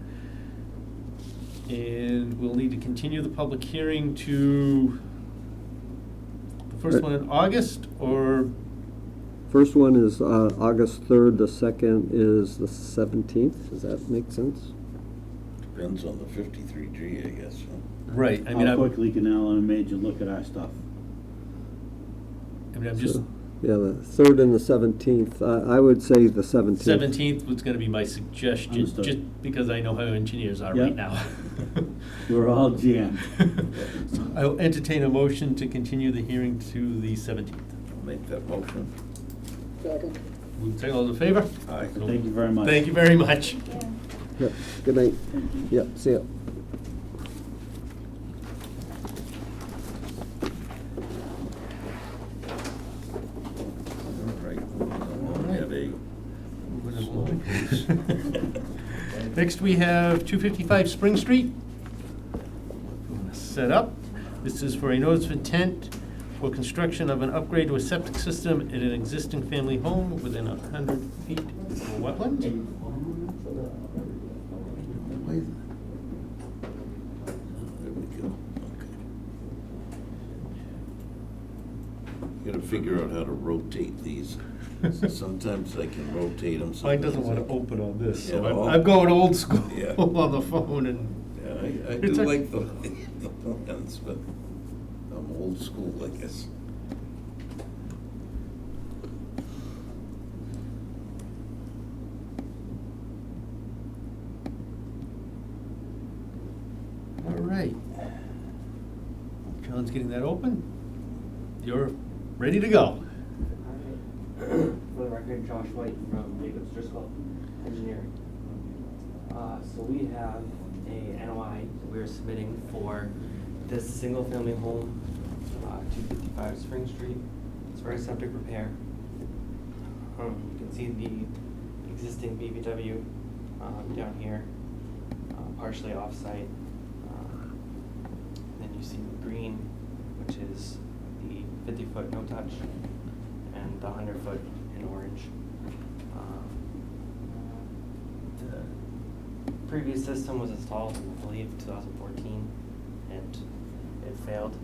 S1: And we'll need to continue the public hearing to the first one in August, or,
S2: First one is August 3rd, the second is the 17th. Does that make sense?
S5: Depends on the 53G, I guess.
S1: right, I mean,
S7: How
S1: I'm
S7: quickly can Alan and Major look at our stuff?
S1: just,
S2: So, yeah, the 3rd and the 17th. I would say the 17th.
S1: 17th was gonna be my suggestion,
S7: Understood.
S1: just because I know how engineers are
S7: Yeah.
S1: right now.
S7: We're all jammed.
S1: I'll entertain a motion to continue the hearing to the 17th.
S5: I'll make that motion.
S6: Second.
S1: Moved and seconded. All those in favor?
S5: Aye.
S7: Thank you very much.
S1: Thank you very much.
S2: Yep, good night. Yep, see ya.
S5: All right. I'll get a slow pace.
S1: Next, we have 255 Spring Street. Set up. This is for a notice of intent for construction of an upgrade to a septic system at an existing family home within 100 feet of a wetland.
S5: There we go, okay. You gotta figure out how to rotate these. Sometimes I can rotate them.
S1: Mine doesn't
S5: sometimes
S1: want
S5: I
S1: to open on this,
S5: Yeah,
S1: so
S5: well-
S1: I'm going old school
S5: Yeah.
S1: on the phone and.
S5: Yeah, I do
S1: It's a-
S5: like the plans, but I'm old school, I guess.
S1: All right. John's getting that open. You're ready to go.
S9: For the record, Josh White from Jacobs Driscoll Engineering. So we have a NOI that we're submitting for this single-family home, 255 Spring Street. It's for a septic repair. You can see the existing BBW down here, partially off-site. Then you see the green, which is the 50-foot no-touch, and the 100-foot in orange. The previous system was installed in, I believe, 2014, and it failed.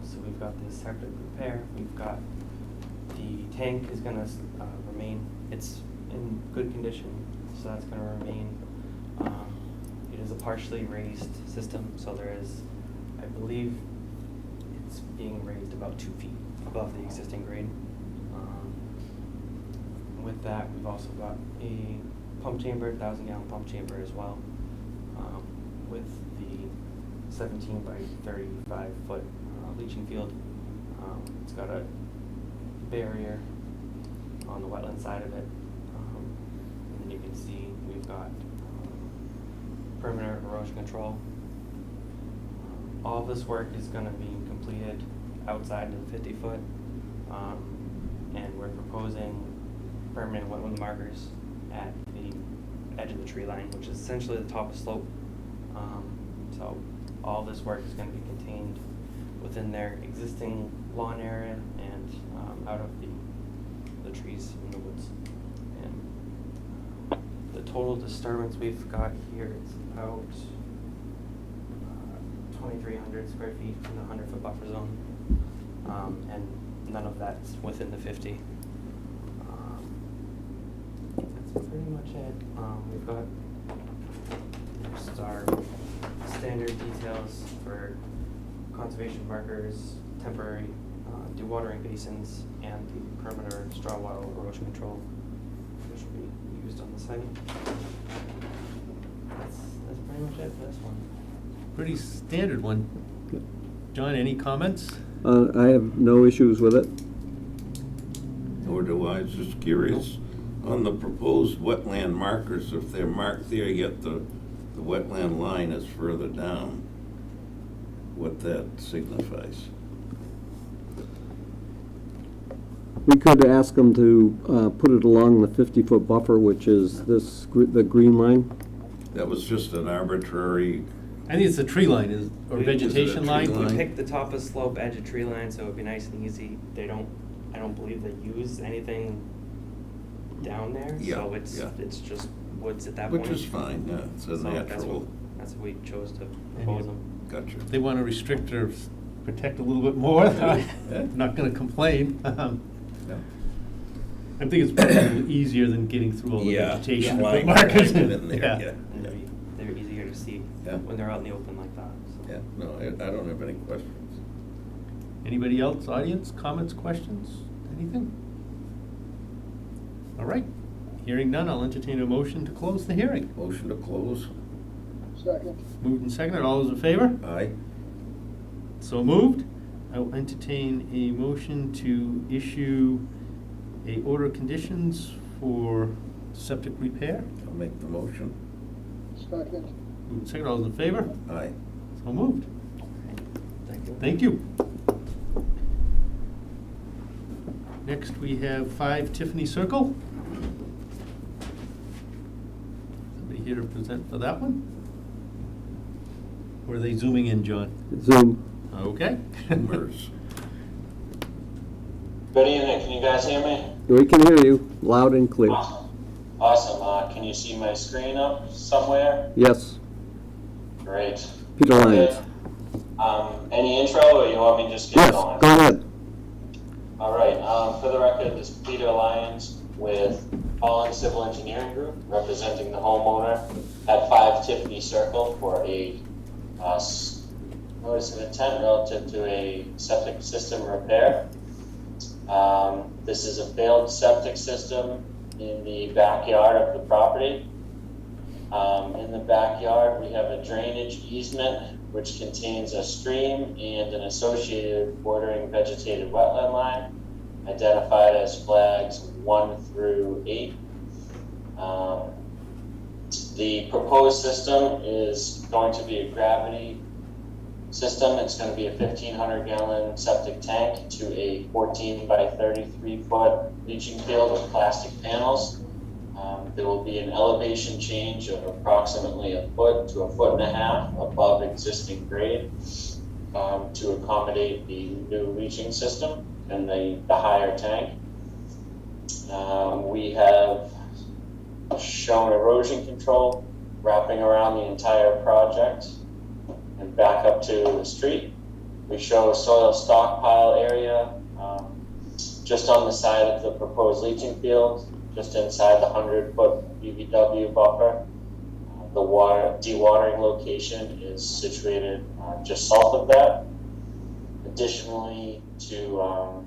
S9: So we've got this septic repair. We've got the tank is going to remain. It's in good condition, so that's going to remain. It is a partially raised system, so there is, I believe, it's being raised about 2 feet above the existing grade. With that, we've also got a pump chamber, 1,000-gallon pump chamber as well, with the 17 by 35 foot leaching field. It's got a barrier on the wetland side of it, and then you can see we've got perimeter erosion control. All of this work is going to be completed outside of the 50 foot, and we're proposing permanent wetland markers at the edge of the tree line, which is essentially the top of slope. So all this work is going to be contained within their existing lawn area and out of the trees in the woods. And the total disturbance we've got here is about 2,300 square feet in the 100-foot buffer zone, and none of that's within the 50. That's pretty much it. We've got just our standard details for conservation markers, temporary dewatering basins, and the perimeter stormwater erosion control, which will be used on the site. That's pretty much it for this one.
S1: Pretty standard one. John, any comments?
S2: I have no issues with it.
S5: Nor do I. I was just curious on the proposed wetland markers, if they're marked there, yet the wetland line is further down, what that signifies.
S2: We could ask them to put it along the 50-foot buffer, which is the green line.
S5: That was just an arbitrary,
S1: I think it's the tree line, or
S5: Is it a
S1: vegetation
S5: tree
S1: line.
S5: line?
S9: We picked the top of slope, edge of tree line, so it'd be nice and easy. I don't believe they use anything down there,
S5: Yeah,
S9: so it's
S5: yeah.
S9: just woods at that point.
S5: which is fine, yeah, it's a
S9: So
S5: natural,
S9: that's what we chose to propose them.
S5: gotcha.
S1: If they want to restrict or protect a little bit more, I'm not going to complain.
S5: Yeah.
S1: I think it's probably a little easier than getting through all the
S5: Yeah,
S1: vegetation. to put
S5: line-
S1: markers
S5: line it in there, yeah.
S9: And they're easier to see
S5: Yeah.
S9: when they're out in the open like that, so.
S5: Yeah, no, I don't have any questions.
S1: Anybody else, audience, comments, questions, anything? All right, hearing none, I'll entertain a motion to close the hearing.
S5: Motion to close?
S6: Second.
S1: Moved and seconded, all those in favor?
S5: Aye.
S1: So moved. I will entertain a motion to issue a order of conditions for septic repair.
S5: I'll make the motion.
S6: Second.
S1: Moved and seconded, all those in favor?
S5: Aye.
S1: So moved.
S9: Thank you.
S1: Thank you. Next, we have 5 Tiffany Circle. Somebody here to present for that one? Or are they zooming in, John?
S2: Zoom.
S1: Okay.
S5: Zoomers.
S10: Good evening, can you guys hear me?
S2: We can hear you loud and clear.
S10: Awesome, can you see my screen up somewhere?
S2: Yes,
S10: Great.
S2: Peter Lyons.
S10: Any intro, or you want me to just get
S2: Yes,
S10: going?
S2: go ahead.
S10: All right, for the record, this is Peter Lyons with Holland Civil Engineering Group, representing the homeowner at 5 Tiffany Circle for a notice of intent relative to a septic system repair. This is a failed septic system in the backyard of the property. In the backyard, we have a drainage easement which contains a stream and an associated bordering vegetated wetland line, identified as flags 1 through 8. The proposed system is going to be a gravity system. It's going to be a 1,500-gallon septic tank to a 14 by 33-foot leaching field with plastic panels. There will be an elevation change of approximately 1 foot to 1.5 foot above existing grade to accommodate the new leaching system and the higher tank. We have shown erosion control wrapping around the entire project and back up to the street. We show a soil stockpile area just on the side of the proposed leaching field, just inside the 100-foot UVW buffer. The dewatering location is situated just south of that. Additionally, to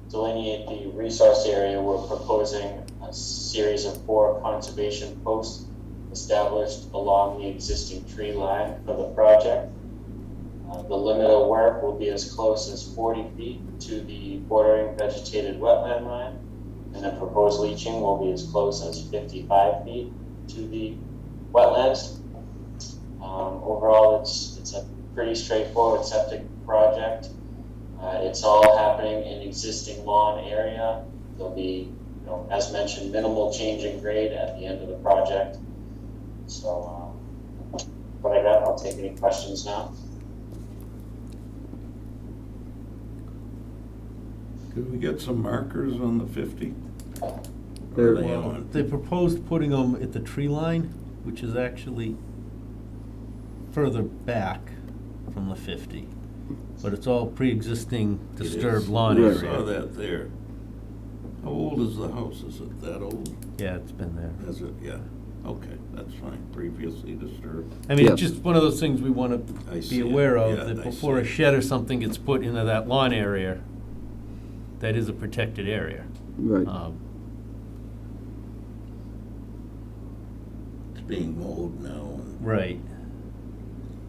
S10: delineate the resource area, we're proposing a series of 4 conservation posts established along the existing tree line for the project. The limit of work will be as close as 40 feet to the bordering vegetated wetland line, and the proposed leaching will be as close as 55 feet to the wetlands. Overall, it's a pretty straightforward septic project. It's all happening in existing lawn area. There'll be, as mentioned, minimal change in grade at the end of the project. So, what I got, I'll take any questions now.
S5: Could we get some markers on the 50?
S2: There-
S5: Or are they on?
S1: They proposed putting them at the tree line, which is actually further back from the 50. But it's all pre-existing
S5: It is.
S1: disturbed lawn
S2: Right.
S5: I saw
S1: area.
S5: that there. How old is the house? Is it that old?
S1: Yeah, it's been there.
S5: Is it? Yeah. Okay, that's fine. Previously disturbed.
S1: I mean,
S2: Yes.
S1: it's just one of those things we want
S5: I
S1: to
S5: see
S1: be
S5: it.
S1: aware of,
S5: Yeah,
S1: that
S5: I
S1: before
S5: see
S1: a
S5: it.
S1: shed or something gets put into that lawn area, that is a protected area.
S2: Right.
S5: It's being mowed now.
S1: Right.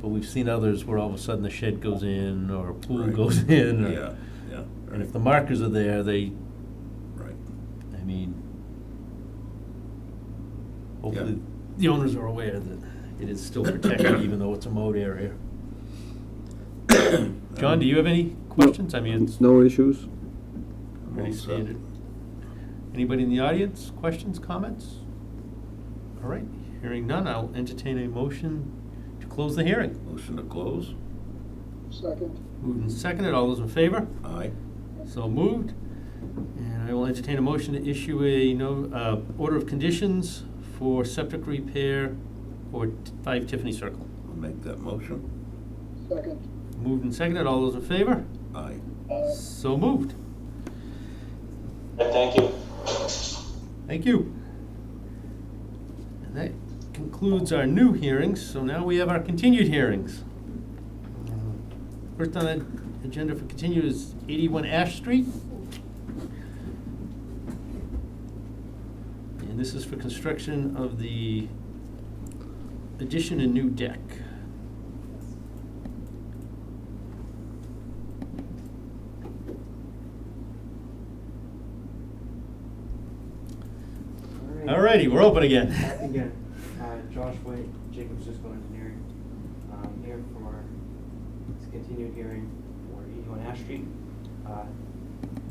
S1: But we've seen others where all of a sudden the shed goes in, or a pool
S5: Right.
S1: goes in, or,
S5: Yeah, yeah.
S1: and if the markers are there, they,
S5: Right.
S1: I mean, hopefully, the owners are aware that it is still protected, even though it's a mowed area. John, do you have any questions? I mean, it's
S2: No issues?
S1: pretty
S5: Well said.
S1: standard. Anybody in the audience, questions, comments? All right, hearing none, I'll entertain a motion to close the hearing.
S5: Motion to close?
S6: Second.
S1: Moved and seconded, all those in favor?
S5: Aye.
S1: So moved. And I will entertain a motion to issue a order of conditions for septic repair for 5 Tiffany Circle.
S5: I'll make that motion.
S6: Second.
S1: Moved and seconded, all those in favor?
S5: Aye.
S1: So moved.
S10: Thank you.
S1: Thank you. And that concludes our new hearings, so now we have our continued hearings. First on the agenda for continued is 81 Ash Street. And this is for construction of the addition and new deck. All righty, we're open again.
S9: Back again. Josh White, Jacobs Cisco Engineering, here for our continued hearing for 81 Ash Street.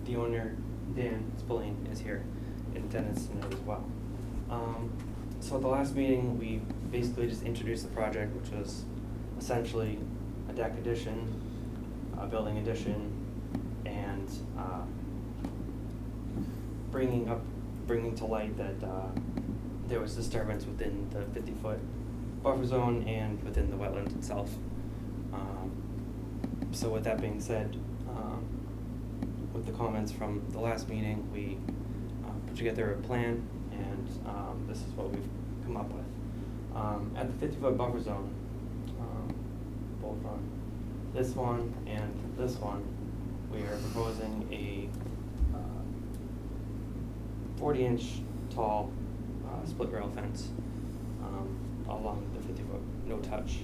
S9: The owner, Dan Spillane, is here in attendance tonight as well. So at the last meeting, we basically just introduced the project, which was essentially a deck addition, a building addition, and bringing to light that there was disturbance within the 50-foot buffer zone and within the wetland itself. So with that being said, with the comments from the last meeting, we put together a plan, and this is what we've come up with. At the 50-foot buffer zone, both on this one and this one, we are proposing a 40-inch tall split rail fence along the 50-foot no-touch.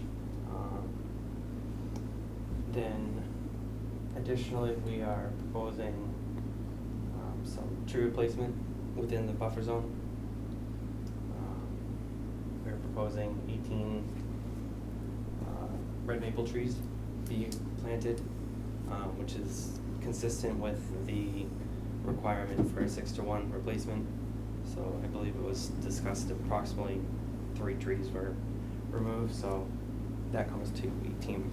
S9: Then additionally, we are proposing some tree replacement within the buffer zone. We're proposing 18 red maple trees be planted, which is consistent with the requirement for a 6-to-1 replacement. So I believe it was discussed approximately 3 trees were removed, so that comes to 18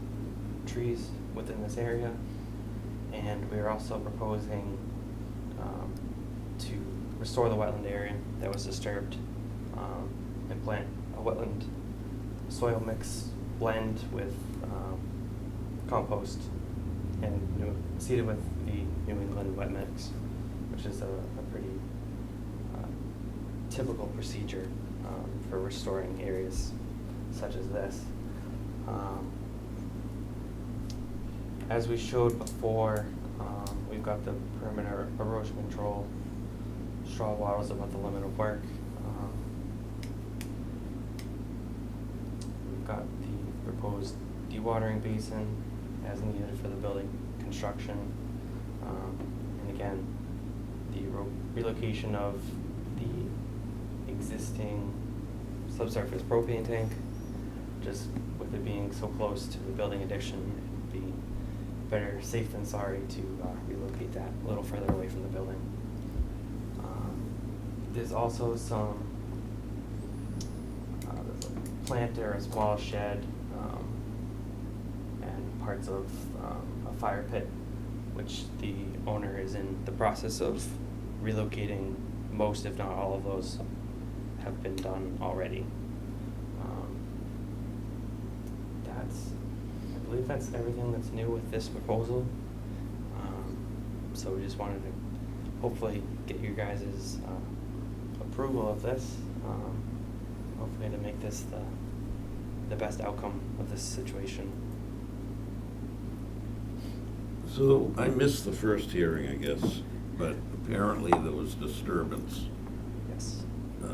S9: trees within this area. And we are also proposing to restore the wetland area that was disturbed and plant a wetland soil mix blend with compost and seeded with the New England wet mix, which is a pretty typical procedure for restoring areas such as this. As we showed before, we've got the perimeter erosion control, straw wattles above the limit of work. We've got the proposed dewatering basin as needed for the building construction. And again, the relocation of the existing subsurface propane tank, just with it being so close to the building addition, it would be better safe than sorry to relocate that a little further away from the building. There's also some there's a plant or a small shed and parts of a fire pit which the owner is in the process of relocating. Most, if not all of those, have been done already. I believe that's everything that's new with this proposal. So we just wanted to hopefully get you guys' approval of this, hopefully to make this the best outcome of this situation.
S5: So I missed the first hearing, I guess, but apparently there was disturbance
S9: Yes.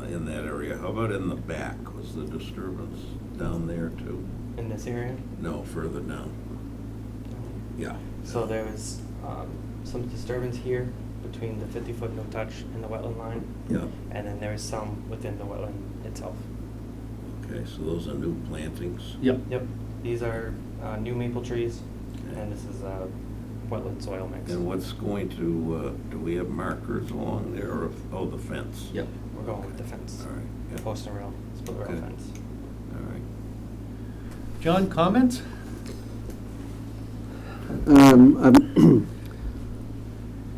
S5: in that area. How about in the back? Was the disturbance down there too?
S9: In this area?
S5: No, further down. Yeah.
S9: So there was some disturbance here between the 50-foot no touch and the wetland line.
S5: Yeah.
S9: And then there is some within the wetland itself.
S5: Okay, so those are new plantings?
S1: Yep.
S9: Yep. These are new maple trees,
S5: Okay.
S9: and this is a wetland soil mix.
S5: And what's going to, do we have markers along there, or, oh, the fence?
S1: Yep.
S9: We're going with the fence.
S5: All right, yeah.
S9: Post and rail, split rail
S5: Okay.
S9: fence.
S5: All right.
S1: John, comments?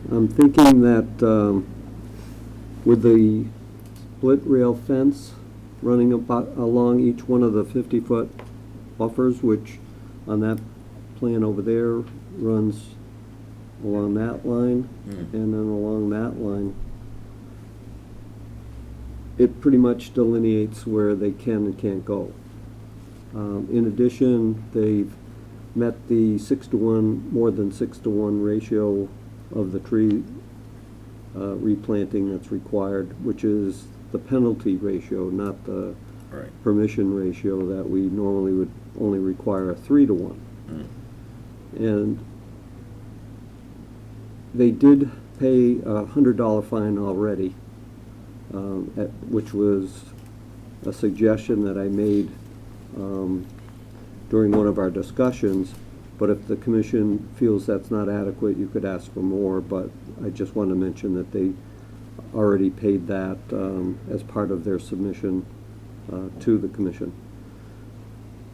S2: I'm thinking that with the split rail fence running along each one of the 50-foot buffers, which on that plan over there runs along that line and then along that line, it pretty much delineates where they can and can't go. In addition, they've met the 6-to-1, more than 6-to-1 ratio of the tree replanting that's required, which is the penalty ratio, not the
S5: Right.
S2: permission ratio that we normally would only require a 3-to-1. And they did pay a $100 fine already, which was a suggestion that I made during one of our discussions. But if the commission feels that's not adequate, you could ask for more. But I just want to mention that they already paid that as part of their submission to the commission.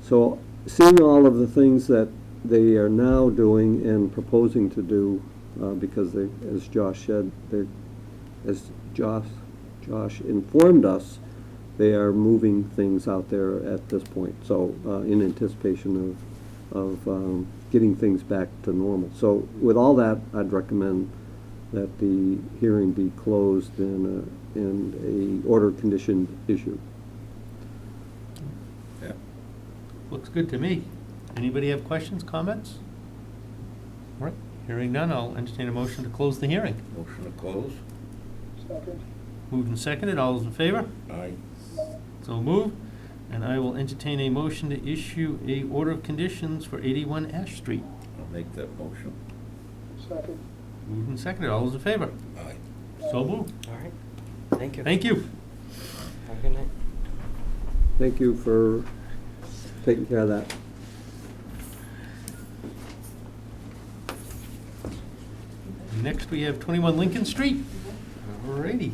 S2: So seeing all of the things that they are now doing and proposing to do, because they, as Josh said, as Josh informed us, they are moving things out there at this point. So in anticipation of getting things back to normal. So with all that, I'd recommend that the hearing be closed and a order of condition issued.
S5: Yeah.
S1: Looks good to me. Anybody have questions, comments? All right, hearing none, I'll entertain a motion to close the hearing.
S5: Motion to close?
S6: Second.
S1: Moved and seconded, all those in favor?
S5: Aye.
S1: So moved. And I will entertain a motion to issue a order of conditions for 81 Ash Street.
S5: I'll make that motion.
S6: Second.
S1: Moved and seconded, all those in favor?
S5: Aye.
S1: So moved.
S9: All right. Thank you.
S1: Thank you.
S9: Have a good night.
S2: Thank you for taking care of that.
S1: Next, we have 21 Lincoln Street. All righty.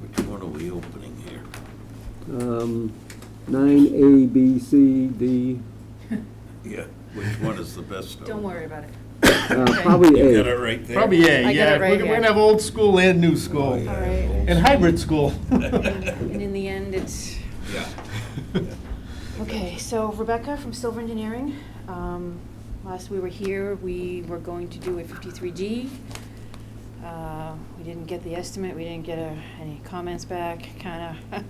S5: Which one are we opening here?
S2: 9A, B, C, D,
S5: Yeah. Which one is the best of?
S11: Don't worry about it.
S2: probably
S5: You
S2: A.
S5: got it right there?
S1: Probably A,
S11: I got
S1: yeah.
S11: it right
S1: We're
S11: here.
S1: gonna have old school and new school.
S5: Oh, yeah.
S11: All right.
S5: Old
S1: And hybrid school.
S11: And in the end, it's,
S5: Yeah.
S11: okay, so Rebecca from Silver Engineering. Last we were here, we were going to do a 53G. We didn't get the estimate, we didn't get any comments back, kinda. I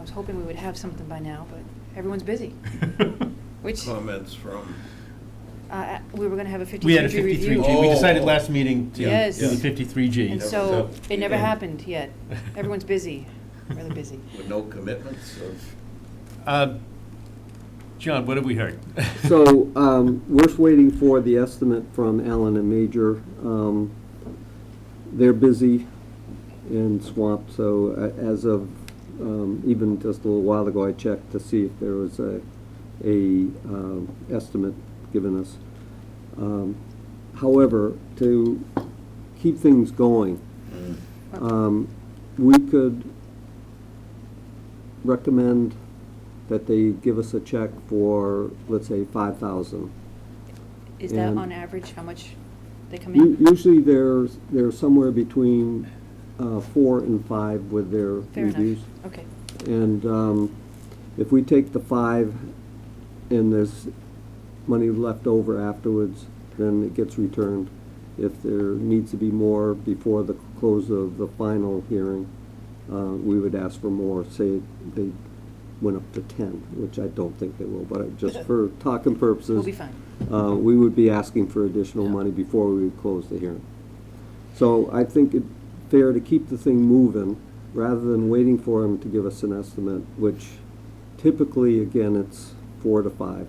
S11: was hoping we would have something by now, but everyone's busy. Which,
S5: Comments from?
S11: we were gonna have a 53G
S1: We had a 53G.
S11: review.
S1: We decided last meeting to
S11: Yes.
S1: do the 53G.
S11: And so, it never happened yet. Everyone's busy, really busy.
S5: With no commitments of?
S1: John, what have we heard?
S2: So, we're just waiting for the estimate from Allen and Major. They're busy and swamped, so as of, even just a little while ago, I checked to see if there was a estimate given us. However, to keep things going, we could recommend that they give us a check for, let's say, 5,000.
S11: Is that
S2: And
S11: on average how much they come in?
S2: Usually they're somewhere between 4 and 5 with their
S11: Fair
S2: reviews.
S11: enough, okay.
S2: And if we take the 5 and there's money left over afterwards, then it gets returned. If there needs to be more before the close of the final hearing, we would ask for more. Say they went up to 10, which I don't think they will, but just for talking purposes.
S11: We'll be fine.
S2: We would be asking for additional
S1: Yeah.
S2: money before we would close the hearing. So I think it's fair to keep the thing moving rather than waiting for them to give us an estimate, which typically, again, it's 4 to 5.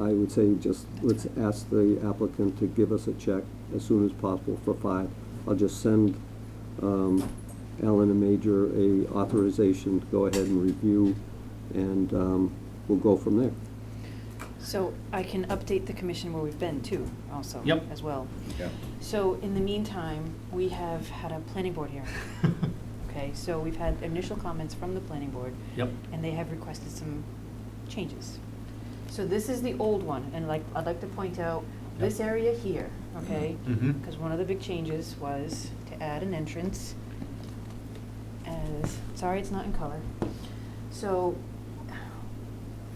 S2: I would say just let's ask the applicant to give us a check as soon as possible for 5. I'll just send Alan and Major a authorization to go ahead and review, and we'll go from there.
S11: So I can update the commission where we've been too, also,
S1: Yep.
S11: as well.
S5: Yeah.
S11: So in the meantime, we have had a planning board hearing. Okay, so we've had initial comments from the planning board.
S1: Yep.
S11: And they have requested some changes. So this is the old one, and I'd like to point out this area here, okay?
S1: Mhm.
S11: Because one of the big changes was to add an entrance as, sorry, it's not in color. So,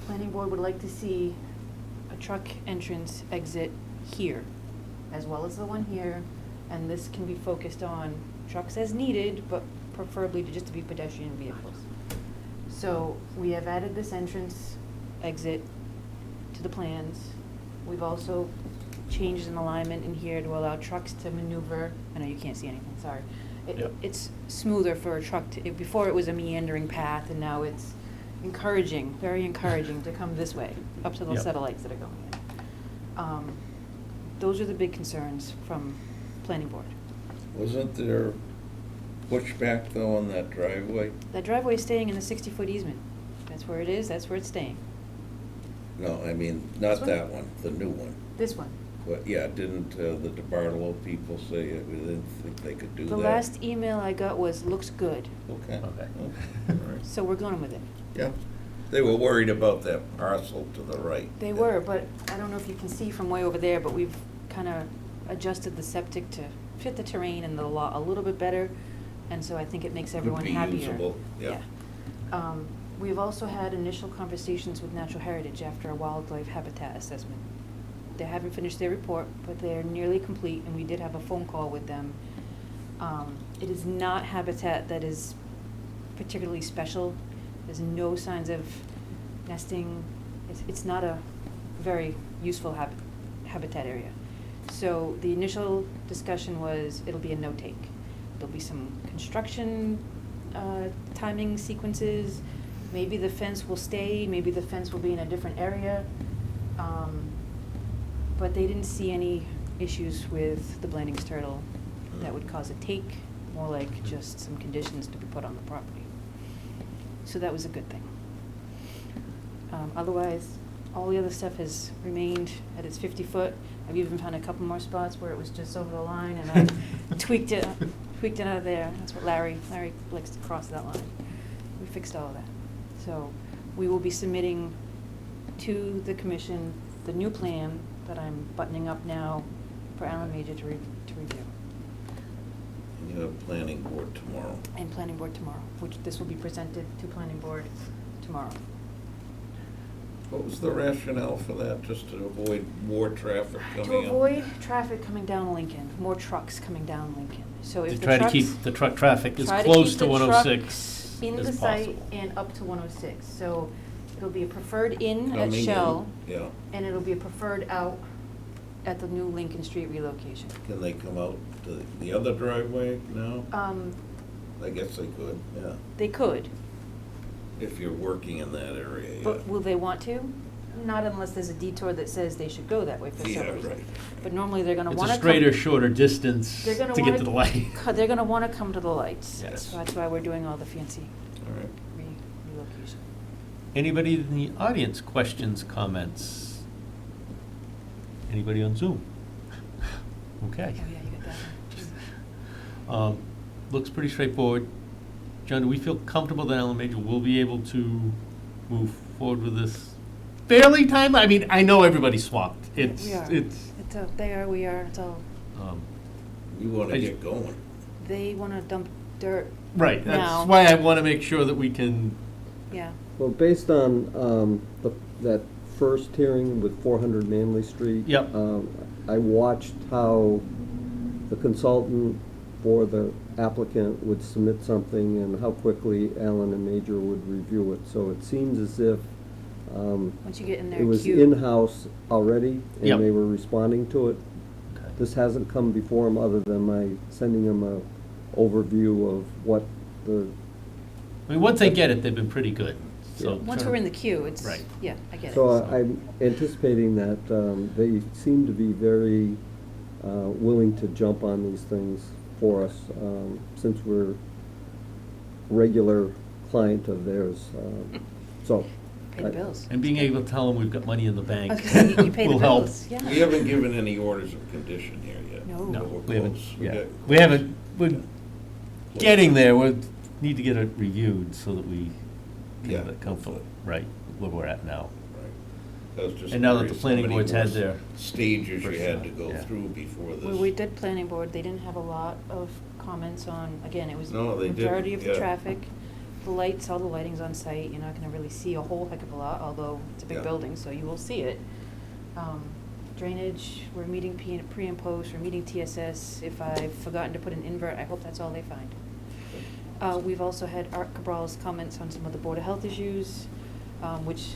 S11: planning board would like to see a truck entrance exit here, as well as the one here, and this can be focused on trucks as needed, but preferably just to be pedestrian vehicles. So we have added this entrance exit to the plans. We've also changed an alignment in here to allow trucks to maneuver. I know you can't see anything, sorry.
S1: Yep.
S11: It's smoother for a truck to, before it was a meandering path, and now it's encouraging, very encouraging to come this way, up to those
S1: Yep.
S11: set of lights that are going in. Those are the big concerns from planning board.
S5: Wasn't there pushback though on that driveway?
S11: That driveway is staying in the 60-foot easement. That's where it is, that's where it's staying.
S5: No, I mean,
S11: This
S5: not
S11: one?
S5: that one, the new one.
S11: This one.
S5: But yeah, didn't the DeBartolo people say we didn't think they could do that?
S11: The last email I got was, looks good,
S5: Okay.
S1: Okay.
S5: All right.
S11: so we're going with it.
S5: Yeah, they were worried about that parcel to the right.
S11: They were, but I don't know if you can see from way over there, but we've kind of adjusted the septic to fit the terrain and the lot a little bit better, and so I think it makes everyone
S5: be
S11: happier.
S5: usable, yeah.
S11: We've also had initial conversations with Natural Heritage after a wildlife habitat assessment. They haven't finished their report, but they're nearly complete, and we did have a phone call with them. It is not habitat that is particularly special. There's no signs of nesting. It's not a very useful habitat area. So the initial discussion was it'll be a no-take. There'll be some construction timing sequences. Maybe the fence will stay, maybe the fence will be in a different area. But they didn't see any issues with the Blandings turtle that would cause a take, more like just some conditions to be put on the property. So that was a good thing. Otherwise, all the other stuff has remained at its 50-foot. I've even found a couple more spots where it was just over the line, and I tweaked it out of there. That's what Larry likes to cross that line. We fixed all of that. So we will be submitting to the commission the new plan that I'm buttoning up now for Alan Major to review.
S5: And you have planning board tomorrow.
S11: And planning board tomorrow, which this will be presented to planning board tomorrow.
S5: What was the rationale for that, just to avoid more traffic coming
S11: To
S5: up?
S11: avoid traffic coming down Lincoln, more trucks coming down Lincoln. So if
S1: To
S11: the
S1: try to
S11: trucks.
S1: keep the truck traffic as
S11: try
S1: close
S11: keep
S1: to
S11: the
S1: 106
S11: trucks in
S1: as
S11: the site
S1: possible.
S11: and up to 106. So it'll be a preferred in at
S5: Coming in,
S11: Shell,
S5: yeah.
S11: and it'll be a preferred out at the new Lincoln Street relocation.
S5: Can they come out to the other driveway now? I guess they could, yeah,
S11: They could,
S5: if you're working in that area, yeah.
S11: but will they want to? Not unless there's a detour that says they should go that way for some
S5: Yeah,
S11: reason.
S5: right.
S11: But normally they're gonna
S1: It's
S11: wanna
S1: a
S11: come.
S1: straighter, shorter distance
S11: They're
S1: to
S11: gonna
S1: get to the light.
S11: They're gonna wanna come to the lights.
S1: Yes.
S11: So that's why we're doing all the fancy
S5: All right.
S11: relocation.
S1: Anybody in the audience, questions, comments? Anybody on Zoom? Okay.
S11: Oh, yeah, you got that one.
S1: Looks pretty straightforward. John, do we feel comfortable that Alan Major will be able to move forward with this fairly timely. I mean, I know everybody's swamped. It's,
S11: We are.
S1: it's,
S11: It's a, they are, we are, it's all,
S1: um,
S5: You wanna
S1: I
S5: get going.
S11: they wanna dump dirt,
S1: right,
S11: Now.
S1: that's why I wanna make sure that we can,
S11: yeah.
S2: Well, based on that first hearing with 400 Manley Street.
S1: Yep.
S2: I watched how the consultant for the applicant would submit something and how quickly Allen and Major would review it. So it seems as if
S11: Once you get in there,
S2: it was
S11: queue.
S2: in-house already
S1: Yep.
S2: and they were responding to it.
S1: okay.
S2: This hasn't come before them other than my sending them a overview of what the,
S1: I mean, once they get it, they've been pretty good, so.
S11: Once we're in the queue, it's,
S1: Right.
S11: yeah, I get it.
S2: so I'm anticipating that they seem to be very willing to jump on these things for us, since we're regular client of theirs. So.
S11: Pay the bills.
S1: And being able to tell them we've got money in the bank
S11: I was gonna say, you pay the
S1: will help.
S11: bills, yeah.
S5: We haven't given any orders of condition here yet.
S11: No.
S1: No,
S5: But we're
S1: we haven't,
S5: close.
S1: yeah, we're getting there, we need to get it reviewed so that we can
S5: Yeah,
S1: get comfortable, right, where we're at now.
S5: Right. I was just
S1: And now that the
S5: curious how
S1: planning
S5: many
S1: board's had
S5: more
S1: their
S5: stages you had to go
S1: Yeah.
S5: through before this.
S11: When we did planning board, they didn't have a lot of comments on, again, it was
S5: No, they
S11: majority of
S5: didn't,
S11: the
S5: yeah.
S11: traffic. The lights, all the lighting's on site, you're not gonna really see a whole heck of a lot, although it's a big
S5: Yeah.
S11: building, so you will see it. Drainage, we're meeting pre and post, we're meeting TSS. If I've forgotten to put an invert, I hope that's all they find. We've also had Art Cabral's comments on some of the Board of Health issues, which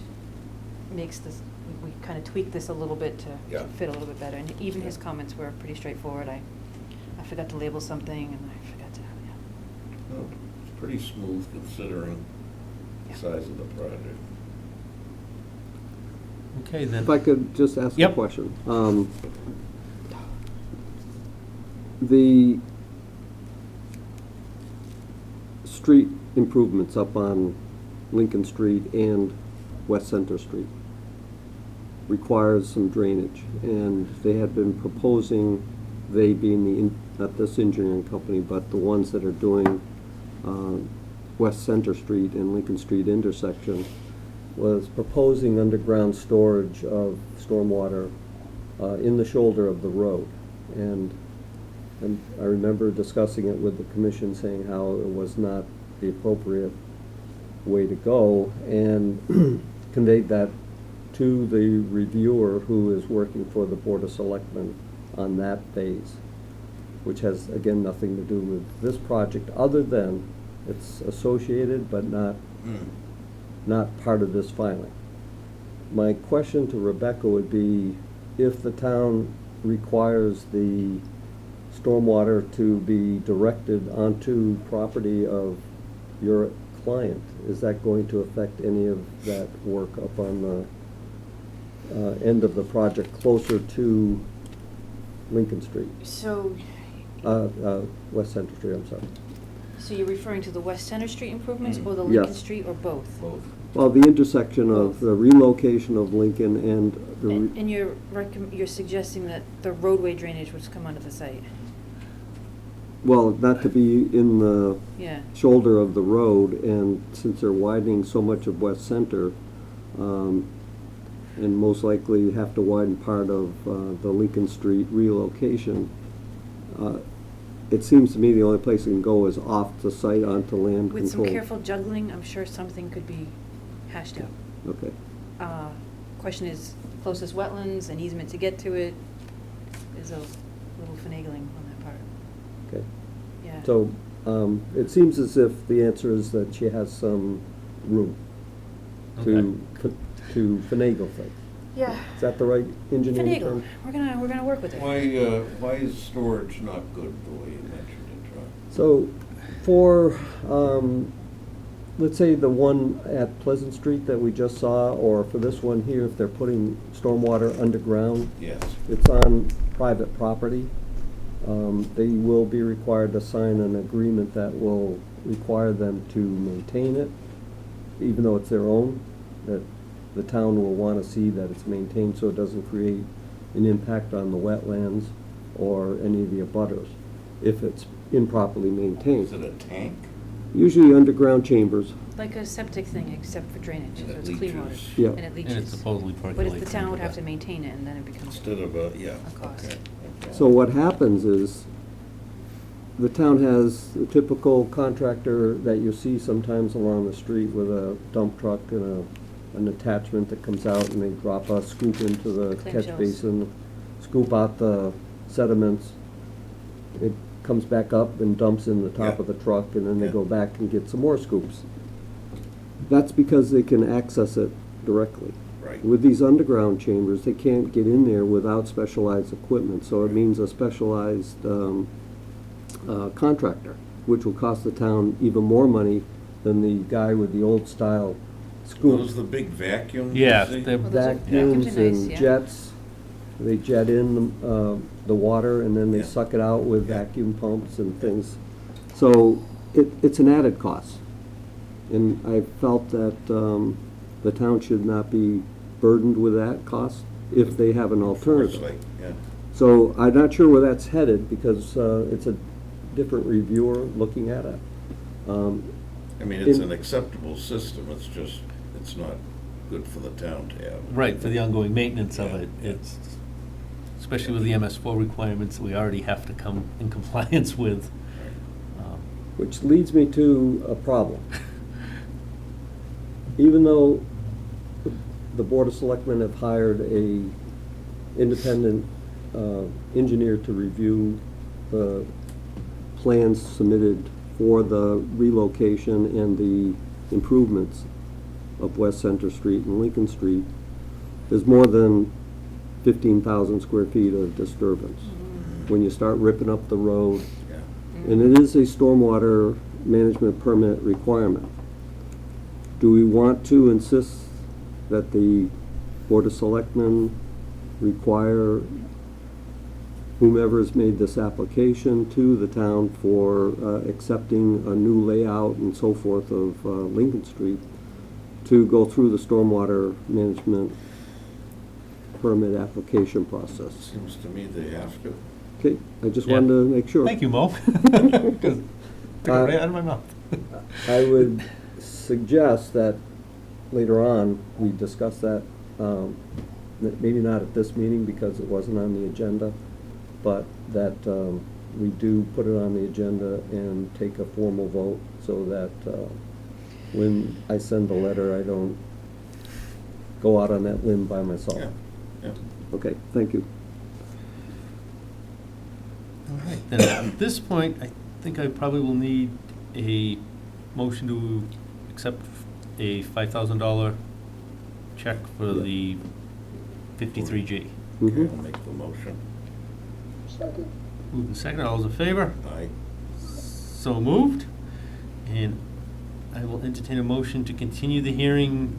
S11: makes this, we kind of tweaked this a little bit to
S5: Yeah.
S11: fit a little bit better. And even his
S5: Yeah.
S11: comments were pretty straightforward. I forgot to label something and I forgot to, yeah.
S5: No, it's pretty smooth considering the
S11: Yeah.
S5: size of the project.
S1: Okay, then.
S2: If I could just ask a
S1: Yep.
S2: question. The street improvements up on Lincoln Street and West Center Street requires some drainage, and they had been proposing, they being not this engineering company, but the ones that are doing West Center Street and Lincoln Street intersection, was proposing underground storage of stormwater in the shoulder of the road. And I remember discussing it with the commission, saying how it was not the appropriate way to go, and conveyed that to the reviewer who is working for the Board of Selectmen on that phase, which has, again, nothing to do with this project, other than it's associated but not part of this filing. My question to Rebecca would be, if the town requires the stormwater to be directed onto property of your client, is that going to affect any of that work up on the end of the project closer to Lincoln Street?
S11: So,
S2: West Center Street, I'm sorry.
S11: so you're referring to the West Center Street improvements or the
S2: Yes.
S11: Lincoln Street or both?
S5: Both.
S2: Well, the intersection of
S11: Both.
S2: the relocation of Lincoln and the.
S11: And you're you're suggesting that the roadway drainage was come onto the site?
S2: Well, not to be in the
S11: Yeah.
S2: shoulder of the road, and since they're widening so much of West Center, and most likely have to widen part of the Lincoln Street relocation, it seems to me the only place it can go is off the site onto land
S11: With some
S2: control.
S11: careful juggling, I'm sure something could be hashed out.
S2: Okay.
S11: Question is, closest wetlands, an easement to get to it, is a little finagling on that part.
S2: Okay.
S11: Yeah.
S2: So, it seems as if the answer is that she has some room to finagle things.
S11: Yeah.
S2: Is that the right engineering
S11: Finagle.
S2: term?
S11: We're gonna work with it.
S5: Why is storage not good the way you mentioned it, John?
S2: So, for, let's say the one at Pleasant Street that we just saw, or for this one here, if they're putting stormwater underground,
S5: Yes.
S2: it's on private property. They will be required to sign an agreement that will require them to maintain it, even though it's their own, that the town will want to see that it's maintained so it doesn't create an impact on the wetlands or any of the abutters, if it's improperly maintained.
S5: Is it a tank?
S2: Usually underground chambers.
S11: Like a septic thing, except for drainage,
S5: And
S11: so
S5: it
S11: it's clean water.
S5: leaches.
S2: Yeah.
S11: And it leaches.
S1: And it supposedly
S11: But
S1: percolates.
S11: if the town would
S1: into
S11: have to
S1: that.
S11: maintain it, and then it becomes
S5: Instead of a, yeah.
S11: a cost.
S5: Okay.
S2: So what happens is, the town has the typical contractor that you see sometimes along the street with a dump truck and an attachment that comes out, and they drop a scoop into the catch
S11: Clamshells.
S2: basin, scoop out the sediments. It comes back up and dumps in the top
S5: Yeah.
S2: of the truck, and then they
S5: Yeah.
S2: go back and get some more scoops. That's because they can access it directly.
S5: Right.
S2: With these underground chambers, they can't get in there without specialized equipment, so it
S5: Right.
S2: means a specialized contractor, which will cost the town even more money than the guy with the old style scoop.
S5: Those the big vacuums? you
S1: Yeah,
S5: see?
S1: they're-
S11: Well, those are-
S2: Vacuums
S11: vacuums are nice,
S2: and
S11: yeah.
S2: jets, they jet in the water and then they
S5: Yeah.
S2: suck it out with
S5: Yeah.
S2: vacuum pumps and things. So it's an added cost. And I felt that the town should not be burdened with that cost if they have an alternative.
S5: Firstly, yeah.
S2: So I'm not sure where that's headed, because it's a different reviewer looking at it.
S5: I mean, it's
S2: In-
S5: an acceptable system, it's just, it's not good for the town to have.
S1: Right, for the ongoing maintenance of
S5: Yeah.
S1: it, it's, especially with the MS4 requirements that we already have to come in compliance with.
S2: Which leads me to a problem. Even though the Board of Selectmen have hired a independent engineer to review the plans submitted for the relocation and the improvements of West Center Street and Lincoln Street, there's more than 15,000 square feet of disturbance. When you start ripping up the road,
S5: Yeah.
S2: and it is a stormwater management permit requirement. Do we want to insist that the Board of Selectmen require whomever has made this application to the town for accepting a new layout and so forth of Lincoln Street to go through the stormwater management permit application process?
S5: Seems to me they have to.
S2: Okay, I just
S1: Yeah.
S2: wanted to make sure.
S1: Thank you, Mo. Took it right out of my mouth.
S2: I would suggest that later on, we discuss that, maybe not at this meeting because it wasn't on the agenda, but that we do put it on the agenda and take a formal vote so that when I send the letter, I don't go out on that limb by myself.
S5: Yeah, yeah.
S2: Okay, thank you.
S1: All right, then at this point, I think I probably will need a motion to accept a $5,000 check for
S2: Yeah.
S1: the 53G.
S5: Okay,
S2: Mhm.
S5: I'll make the motion.
S6: Second.
S1: Moved and seconded, all those in favor?
S5: Aye.
S1: So moved. And I will entertain a motion to continue the hearing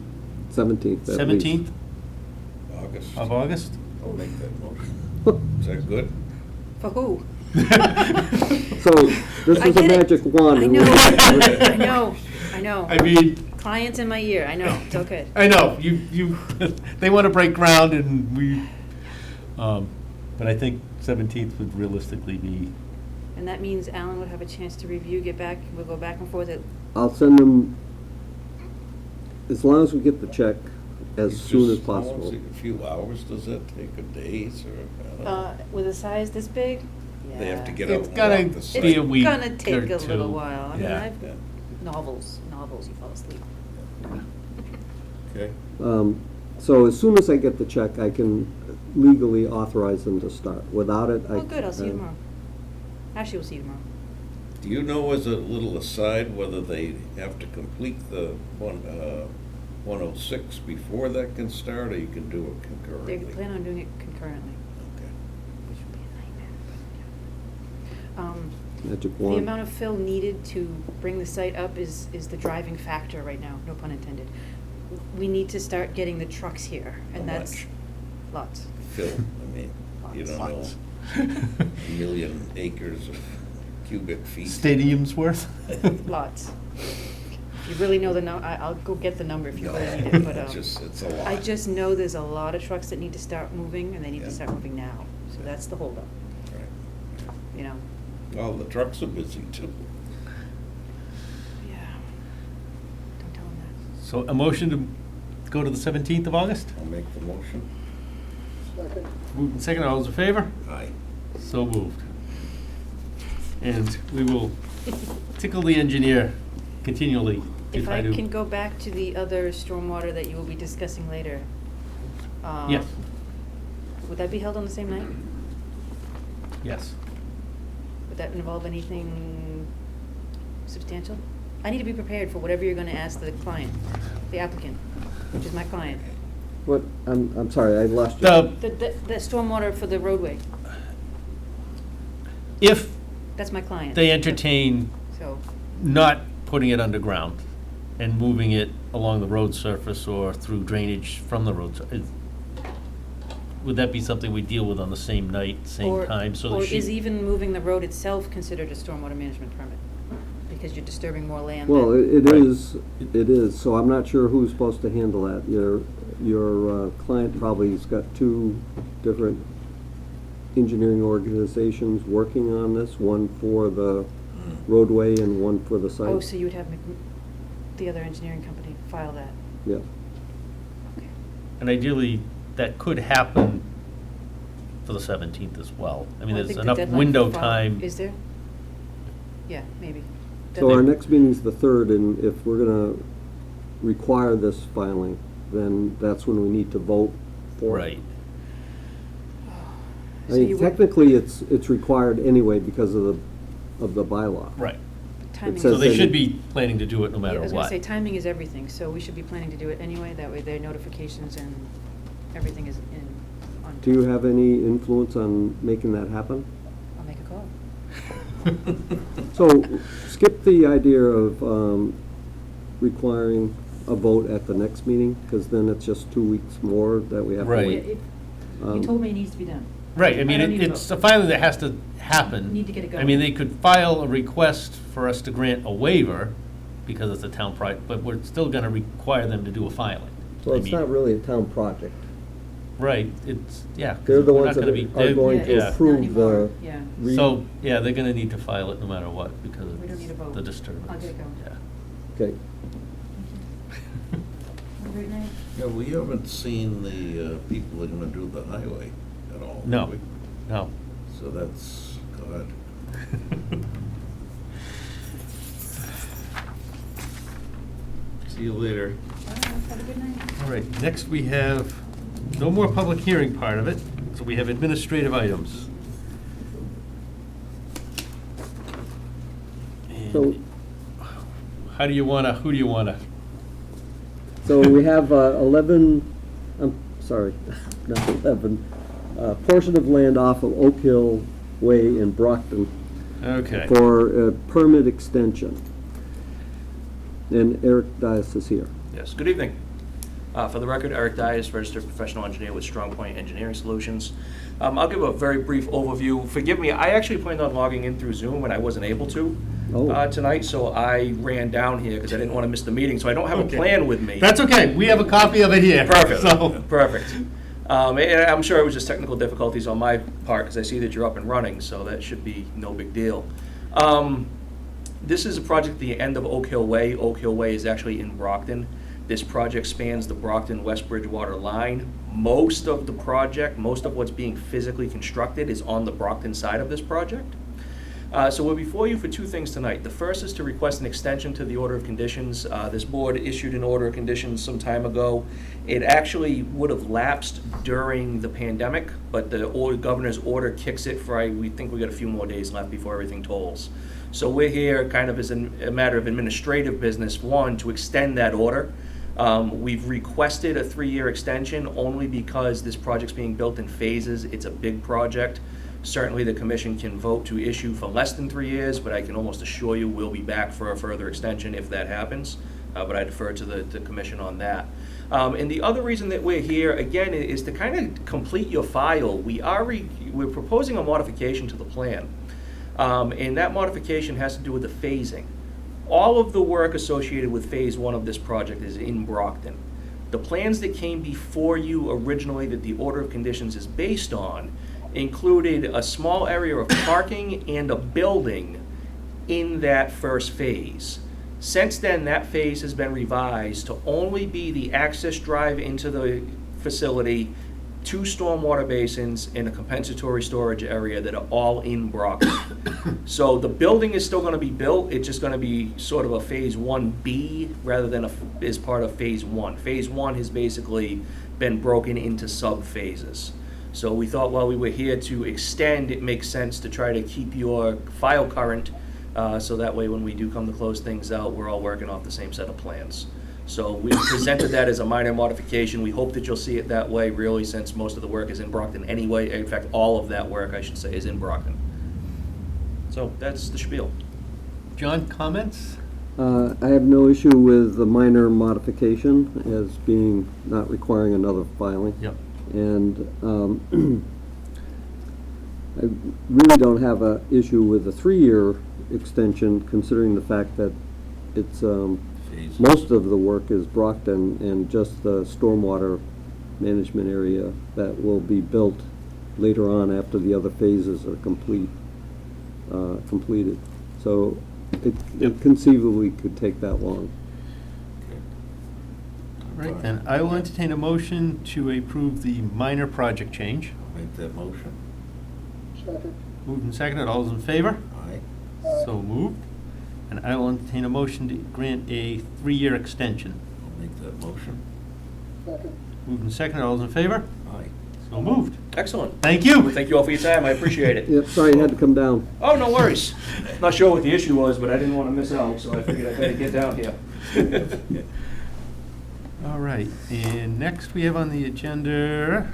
S2: 17th, at least.
S1: 17th
S5: August.
S1: of August?
S5: I'll make that motion. Is that good?
S11: For who?
S2: So, this
S11: I
S2: is a
S11: get it.
S2: magic wand.
S11: I
S2: and
S11: know,
S2: we-
S11: I know, I know.
S1: I mean,
S11: Clients in my ear, I know, it's okay.
S1: I know, you, they want to break ground and we, but I think 17th would realistically be,
S11: And that means Alan would have a chance to review, get back, we'll go back and forth at,
S2: I'll send them, as long as we get the check as
S5: It's
S2: soon as
S5: just- how long
S2: possible.
S5: does it- A few hours, does that take, a days, or? I don't know.
S11: with a size this big?
S5: They have to
S11: Yeah.
S5: get out
S1: it's
S5: and
S1: gonna
S5: walk the site.
S1: be a week
S11: It's gonna
S1: or
S11: take a
S1: two.
S11: little while. I mean,
S1: Yeah.
S11: I've,
S5: Yeah.
S11: novels, you fall asleep.
S5: Okay,
S2: So as soon as I get the check, I can legally authorize them to start. Without it, I...
S11: Oh, good, I'll see you tomorrow. Actually, we'll see you tomorrow.
S5: do you know, as a little aside, whether they have to complete the 106 before that can start, or you can do it
S11: They
S5: concurrently?
S11: plan on doing it concurrently,
S5: Okay.
S11: which would be a nightmare, but, yeah.
S2: Magic
S11: The
S2: wand.
S11: amount of fill needed to bring the site up is the driving factor right now, no pun intended. We need to start getting the trucks here, and
S5: How
S11: that's
S5: much?
S11: lots.
S5: Phil, I mean, you don't know, a million acres of cubic feet.
S1: stadium's worth?
S11: Lots. If you really know the I'll go get the number if you
S5: No,
S11: really need it, but,
S5: it's a lot.
S11: I just know there's a lot of trucks that need to start moving, and they need
S5: Yeah.
S11: to start moving now, so that's the holdup,
S5: Right.
S11: you know?
S5: Well, the trucks are busy too.
S1: So a motion to go to the 17th of August?
S5: I'll make the motion.
S6: Second.
S1: Moved and seconded, all those in favor?
S5: Aye.
S1: So moved. And we will tickle the engineer continually to
S11: If
S1: try
S11: I
S1: to.
S11: can go back to the other stormwater that you will be discussing later.
S1: Yes,
S11: Would that be held on the same night?
S1: yes.
S11: Would that involve anything substantial? I need to be prepared for whatever you're gonna ask the client, the applicant, which is my client.
S2: What, I'm sorry, I lost you.
S11: The stormwater for the roadway,
S1: If
S11: that's my client.
S1: they entertain
S11: So,
S1: not putting it underground and moving it along the road surface or through drainage from the road, would that be something we deal with on the same night, same time? So
S11: or
S1: that
S11: is
S1: she,
S11: even moving the road itself considered a stormwater management permit? Because you're disturbing more land.
S2: Well,
S11: than-
S2: it
S1: Right.
S2: is, so I'm not sure who's supposed to handle that. Your client probably has got two different engineering organizations working on this, one for the roadway and one for the site.
S11: Oh, so you would have the other engineering company file that?
S2: Yeah.
S11: Okay.
S1: and ideally, that could happen for the 17th as well. I mean,
S11: Well,
S1: there's
S11: think the
S1: enough
S11: deadline
S1: window
S11: for file-
S1: time.
S11: Is there? Yeah, maybe.
S2: So our
S11: Deadline-
S2: next meeting's the 3rd, and if we're gonna require this filing, then that's when we need to vote for it.
S1: Right.
S2: I
S11: So you
S2: mean,
S11: would-
S2: technically, it's required anyway because of the bylaw.
S1: Right.
S11: Timing
S2: It
S1: So
S2: says
S1: they
S2: that
S1: should
S2: it-
S1: be planning to do it no
S11: Yeah,
S1: matter
S11: I was gonna
S1: what.
S11: say, timing is everything, so we should be planning to do it anyway, that way their notifications and everything is in, on.
S2: Do you have any influence on making that happen?
S11: I'll make a call.
S2: So skip the idea of requiring a vote at the next meeting, because then it's just 2 weeks more that we have to
S1: Right.
S2: wait.
S11: You
S2: Um,
S11: told me it needs to be done.
S1: Right, I mean,
S11: don't need a
S1: it's
S11: vote.
S1: a filing that has to happen.
S11: Need to get it
S1: I mean,
S11: going.
S1: they could file a request for us to grant a waiver because it's a town project, but we're still gonna require them to do a filing.
S2: So
S1: I
S2: it's
S1: mean,
S2: not really a town project.
S1: Right, it's, yeah. 'cause
S2: They're the
S1: we're
S2: ones
S1: not
S2: that
S1: gonna be-
S2: are
S1: they're-
S2: going
S11: Yeah,
S2: to
S11: it's not
S2: approve
S11: anymore,
S2: the.
S11: yeah.
S2: re-
S1: So, yeah, they're gonna need to file it no matter what because
S11: We don't
S1: of
S11: need a vote.
S1: the disturbance.
S11: I'll get it going.
S1: Yeah.
S2: Okay.
S11: Have a great night.
S5: Yeah, we haven't seen the people that are gonna do the highway at all. have
S1: No,
S5: we?
S1: no.
S5: So that's good.
S1: See you later.
S11: Have a good night.
S1: All right, next we have no more public hearing part of it, so we have administrative items.
S2: So,
S1: And how do you wanna, who do you wanna?
S2: so we have 11, I'm sorry, not 11, portion of land off of Oak Hill Way in Brockton
S1: Okay.
S2: for a permit extension. And Eric Dias is here.
S12: Yes, good evening. For the record, Eric Dias, registered professional engineer with Strong Point Engineering Solutions. I'll give a very brief overview. Forgive me, I actually planned on logging in through Zoom and I wasn't able to tonight, so I ran down here because I didn't want to miss the meeting, so I don't have
S1: Okay.
S12: a plan with me.
S1: That's okay, we have a copy of it here.
S12: Perfect,
S1: So,
S12: perfect. And I'm sure it was just technical difficulties on my part because I see that you're up and running, so that should be no big deal. This is a project at the end of Oak Hill Way. Oak Hill Way is actually in Brockton. This project spans the Brockton-West Bridgewater line. Most of the project, most of what's being physically constructed is on the Brockton side of this project. So we're before you for two things tonight. The first is to request an extension to the order of conditions. This board issued an order of conditions some time ago. It actually would have lapsed during the pandemic, but the governor's order kicks it for, we think we got a few more days left before everything tolls. So we're here kind of as a matter of administrative business, one, to extend that order. We've requested a 3-year extension only because this project's being built in phases. It's a big project. Certainly the commission can vote to issue for less than 3 years, but I can almost assure you we'll be back for a further extension if that happens. But I defer to the commission on that. And the other reason that we're here, again, is to kind of complete your file. We're proposing a modification to the plan. And that modification has to do with the phasing. All of the work associated with phase 1 of this project is in Brockton. The plans that came before you originally that the order of conditions is based on included a small area of parking and a building in that first phase. Since then, that phase has been revised to only be the access drive into the facility, 2 stormwater basins, and a compensatory storage area that are all in Brockton. So the building is still gonna be built, it's just gonna be sort of a Phase 1B rather than as part of Phase 1. Phase 1 has basically been broken into sub-phases. So we thought while we were here to extend, it makes sense to try to keep your file current, so that way when we do come to close things out, we're all working off the same set of plans. So we presented that as a minor modification. We hope that you'll see it that way, really, since most of the work is in Brockton anyway. In fact, all of that work, I should say, is in Brockton. So that's the spiel.
S1: John, comments?
S2: I have no issue with the minor modification as being not requiring another filing.
S1: Yep.
S2: And I really don't have an issue with the 3-year extension, considering the fact that it's most of the work is Brockton and just the stormwater management area that will be built later on after the other phases are completed. So it conceivably could take that long.
S1: All right, then, I will entertain a motion to approve the minor project change.
S5: Make that motion.
S6: Second.
S1: Moved and seconded, all those in favor?
S5: Aye.
S1: So moved. And I will entertain a motion to grant a 3-year extension.
S5: I'll make that motion.
S6: Second.
S1: Moved and seconded, all those in favor?
S5: Aye.
S1: So moved.
S12: Excellent.
S1: Thank you.
S12: Well, thank you all for your time, I appreciate it.
S2: Yep, sorry you had to come down.
S12: Oh, no worries. Not sure what the issue was, but I didn't want to miss out, so I figured I better get down here.
S1: All right, and next we have on the agenda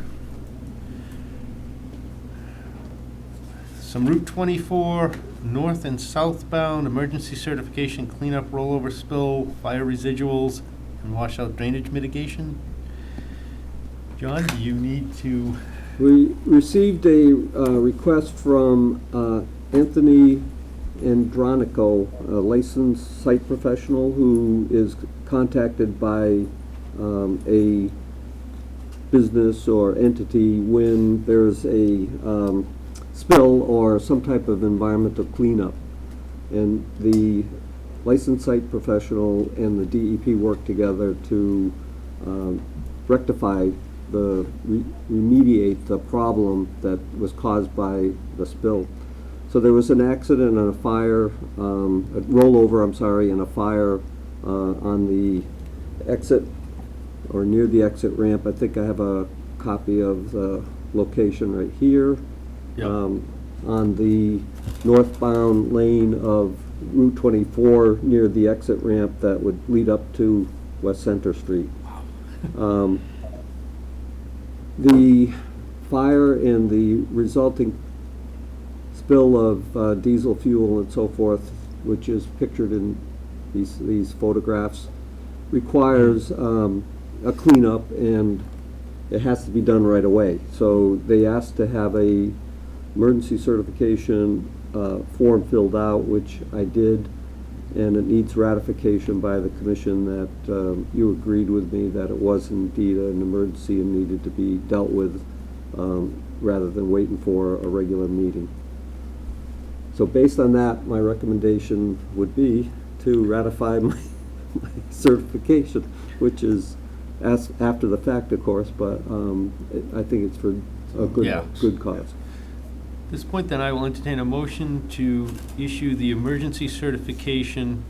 S1: some Route 24 north and southbound emergency certification cleanup, rollover spill, fire residuals, and washout drainage mitigation. John, do you need to?
S2: We received a request from Anthony Andronico, a licensed site professional who is contacted by a business or entity when there's a spill or some type of environmental cleanup. And the licensed site professional and the DEP work together to rectify remediate the problem that was caused by the spill. So there was an accident and a fire, a rollover, I'm sorry, and a fire on the exit or near the exit ramp. I think I have a copy of the location right here.
S1: Yep.
S2: On the northbound lane of Route 24 near the exit ramp that would lead up to West Center Street. The fire and the resulting spill of diesel fuel and so forth, which is pictured in these photographs, requires a cleanup, and it has to be done right away. So they asked to have a emergency certification form filled out, which I did, and it needs ratification by the commission that you agreed with me that it was indeed an emergency and needed to be dealt with rather than waiting for a regular meeting. So based on that, my recommendation would be to ratify my certification, which is after the fact, of course, but I think it's for a good cause.
S1: At this point, then, I will entertain a motion to issue the emergency certification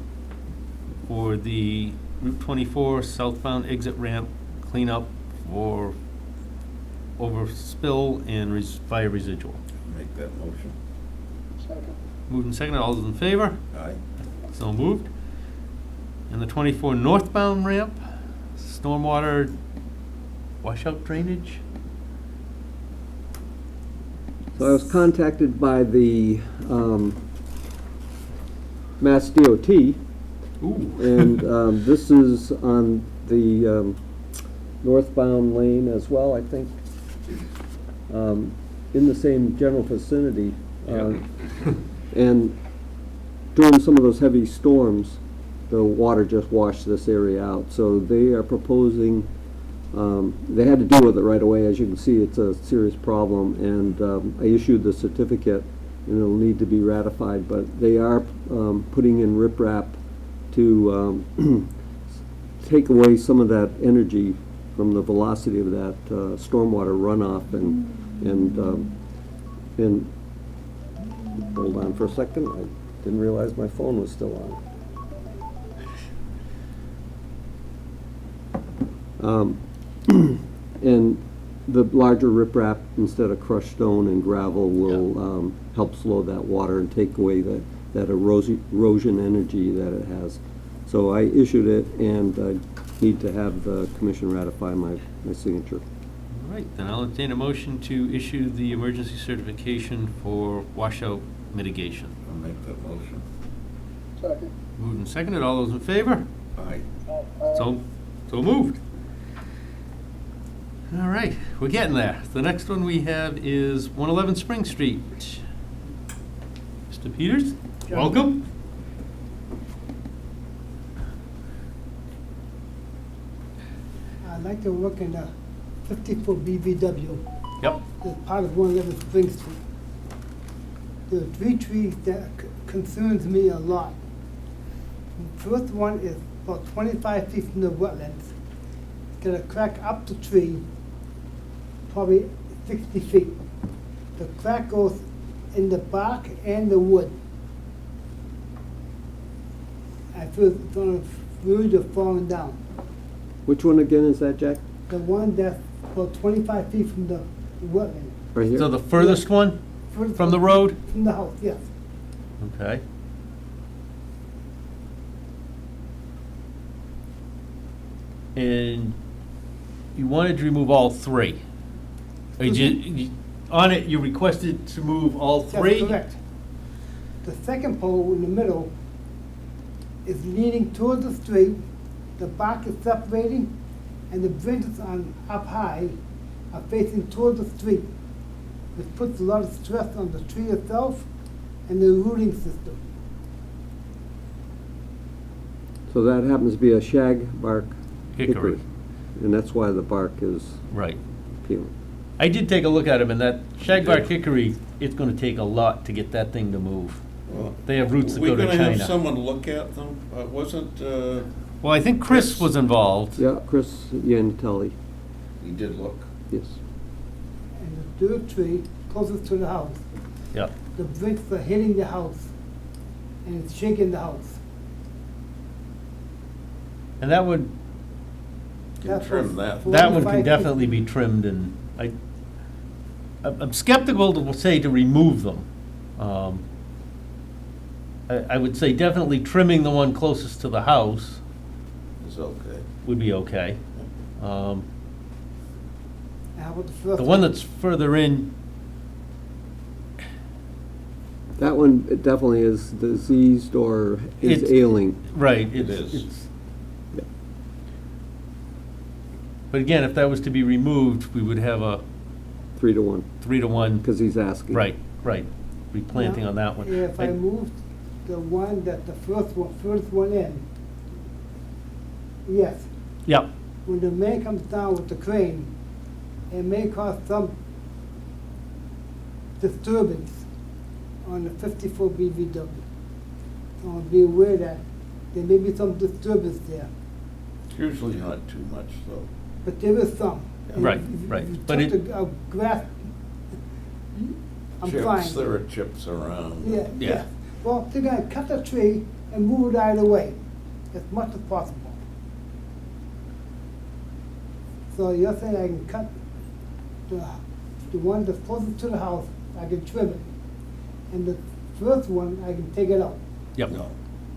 S1: for the Route 24 southbound exit ramp cleanup for overspill and fire residual.
S5: Make that motion.
S6: Second.
S1: Moved and seconded, all those in favor?
S5: Aye.
S1: So moved. And the 24 northbound ramp, stormwater washout drainage?
S2: So I was contacted by the Mass DOT,
S1: Ooh.
S2: and this is on the northbound lane as well, I think, in the same general vicinity. And during some of those heavy storms, the water just washed this area out. So they are proposing, they had to deal with it right away. As you can see, it's a serious problem, and I issued the certificate, and it'll need to be ratified, but they are putting in riprap to take away some of that energy from the velocity of that stormwater runoff and hold on for a second. I didn't realize my phone was still on. And the larger riprap instead of crushed stone and gravel will help slow that water and take away that erosion energy that it has. So I issued it, and I need to have the commission ratify my signature.
S1: All right, then I'll entertain a motion to issue the emergency certification for washout mitigation.
S5: I'll make that motion.
S6: Second.
S1: Moved and seconded, all those in favor?
S5: Aye.
S1: So moved. All right, we're getting there. The next one we have is 111 Spring Street. Mr. Peters, welcome.
S13: I'd like to work in the 54 BVW.
S1: Yep.
S13: As part of 111 Spring Street. There are three trees that concerns me a lot. The first one is about 25 feet from the wetlands. It's got a crack up the tree, probably 60 feet. The crack goes in the bark and the wood. I feel it's on the verge of falling down.
S2: Which one again is that, Jack?
S13: The one that's about 25 feet from the wetland.
S2: Right here?
S1: So the furthest one from the road?
S13: From the house, yes.
S1: Okay. And you wanted to remove all three? Or on it, you requested to move all three?
S13: That's correct. The second pole in the middle is leaning toward the street, the bark is separating, and the branches on up high are facing toward the street, which puts a lot of stress on the tree itself and the rooting system.
S2: So that happens to be a shag bark
S1: Hickory.
S2: and that's why the bark is
S1: Right.
S2: peeling.
S1: I did take a look at them, and that shagbark hickory, it's gonna take a lot to get that thing to move.
S5: Well,
S1: They have roots that go to
S5: We're gonna have
S1: China.
S5: someone look at them? Wasn't,
S1: Well, I think Chris was involved.
S2: Yeah, Chris Yantelli,
S5: he did look?
S2: yes.
S13: And the third tree closest to the house,
S1: Yep.
S13: the branches are hitting the house and it's shaking the house.
S1: And that would,
S5: Can
S13: That's
S5: trim
S13: what-
S5: that.
S1: that one
S13: 45
S1: can
S13: feet.
S1: definitely be trimmed, and I'm skeptical to say to remove them. I would say definitely trimming the one closest to the house
S5: It's okay.
S1: would be okay.
S13: How about the first
S1: The one that's further in,
S2: That one it definitely is diseased or is
S1: It's-
S2: ailing.
S1: right.
S5: It
S1: it's-
S5: is.
S1: it's- But again, if that was to be removed, we would have a
S2: 3-to-1,
S1: 3-to-1.
S2: because he's asking.
S1: Right, replanting
S13: Now,
S1: on that one.
S13: If I moved the one that the first one in, yes,
S1: Yep,
S13: when the man comes down with the crane, it may cause some disturbance on the 54 BVW. So be aware that there may be some disturbance there,
S5: It's usually not too much, though.
S13: but there is some. And
S1: Right,
S13: if
S1: right.
S13: you
S1: But
S13: touch
S1: it-
S13: the grass, I'm fine.
S5: Chips, there are chips around.
S13: Yeah,
S1: Yeah.
S13: yeah. Well, they're gonna cut the tree and move it out of the way as much as possible. So you're saying I can cut the one that's closest to the house, I can trim it. And the first one, I can take it out.
S1: yep.
S5: No.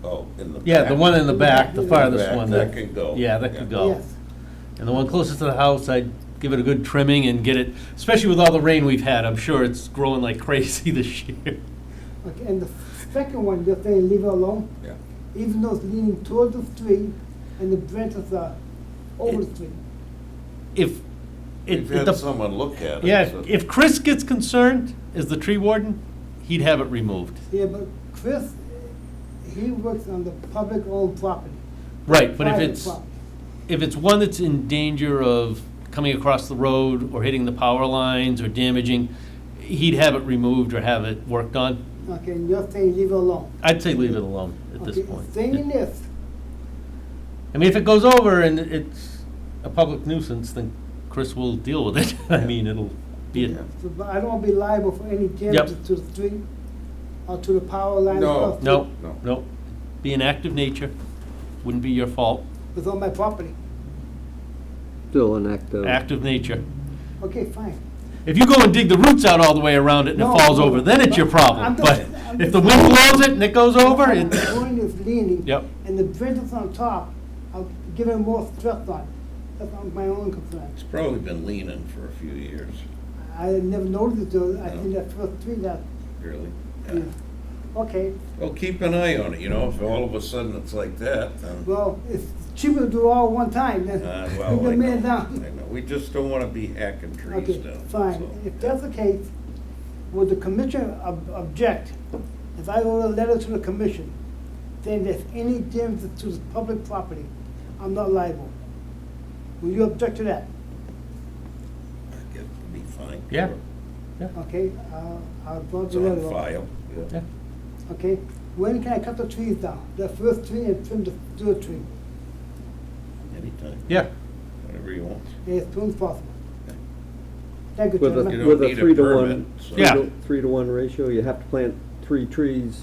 S5: Oh, in the back.
S1: Yeah, the one in the back, the farthest
S5: Back,
S1: one.
S5: that can go.
S1: Yeah, that could go.
S13: Yes.
S1: And the one closest to the house, I'd give it a good trimming and get it, especially with all the rain we've had, I'm sure it's growing like crazy this year.
S13: Okay, and the second one, you're saying leave it alone?
S5: Yeah.
S13: Even though it's leaning toward the street and the branches are over the street.
S1: If,
S5: We've
S1: it,
S5: had
S1: the,
S5: someone look at it.
S1: yeah,
S5: so-
S1: if Chris gets concerned as the tree warden, he'd have it removed.
S13: Yeah, but Chris, he works on the public-owned property.
S1: Right, but
S13: private
S1: if
S13: property.
S1: it's one that's in danger of coming across the road or hitting the power lines or damaging, he'd have it removed or have it worked on.
S13: Okay, and you're saying leave it alone?
S1: I'd say leave it alone at this
S13: Okay,
S1: point.
S13: saying this,
S1: I mean, if it goes over and it's a public nuisance, then Chris will deal with it. I mean, it'll be,
S5: Yeah.
S13: So, but I don't want to be liable for any damage
S1: Yep.
S13: to the street or to the power line.
S5: No.
S1: no,
S5: No.
S1: no. Be an act of nature, wouldn't be your fault.
S13: It's on my property.
S2: Still an act of.
S1: Act of nature.
S13: Okay, fine.
S1: If you go and dig the roots out all the way around it and
S13: No,
S1: it falls
S13: no,
S1: over, then it's your
S13: I'm
S1: problem.
S13: just-
S1: But
S13: I'm
S1: if
S13: just-
S1: the wind blows it and it goes over,
S13: The
S1: it,
S13: point is leaning.
S1: Yep.
S13: And the bridge is on top, I'll give it more stress on. That's not my own concern.
S5: It's probably been leaning for a few years,
S13: I never noticed it, though. I
S5: No.
S13: think that first tree that,
S5: really.
S13: yeah. Okay,
S5: Well, keep an eye on it, you know, if all of a sudden it's like that, then.
S13: well, it's cheaper to do all at one time than
S5: Well,
S13: bring
S5: I
S13: the man
S5: know,
S13: down.
S5: I know. We just don't wanna be hacking trees
S13: Okay,
S5: down.
S13: fine.
S5: so.
S13: If that's the case, would the commission object if I wrote a letter to the commission saying there's any damage to the public property, I'm not liable? Will you object to that?
S5: I guess it'd be fine.
S1: Yeah.
S5: Sure.
S13: Okay, I'll draw
S5: It's
S13: the letter.
S5: on
S13: up.
S5: file.
S1: yeah.
S13: Okay, when can I cut the trees down? The first tree and trim the third tree,
S5: Anytime,
S1: Yeah.
S5: whatever you want.
S13: as soon as possible. Thank you,
S2: With
S13: gentlemen.
S5: You
S2: with
S5: don't
S2: a
S5: need a
S2: 3-to-1,
S5: permit, so-
S1: Yeah.
S2: 3-to-1 ratio, you have to plant 3 trees,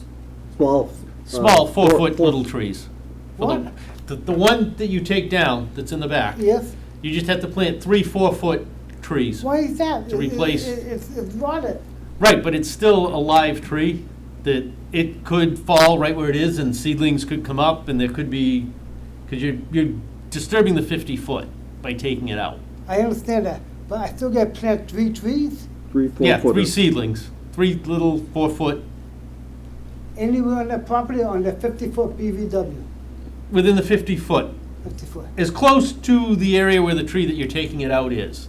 S2: small.
S1: Small 4-foot little trees. For the-
S13: What?
S1: The one that you take down, that's in the back,
S13: Yes,
S1: you just have to plant 3 4-foot trees.
S13: why is that?
S1: To replace-
S13: It's rotted.
S1: Right, but it's still a live tree, that it could fall right where it is and seedlings could come up and there could be, because you're disturbing the 50-foot by taking it out.
S13: I understand that, but I still gotta plant 3 trees
S2: 3
S1: Yeah, 3
S2: 4-footers.
S1: seedlings, 3 little 4-foot,
S13: anywhere on that property on the 50-foot BVW,
S1: within the 50-foot,
S13: 50-foot.
S1: as close to the area where the tree that you're taking it out is.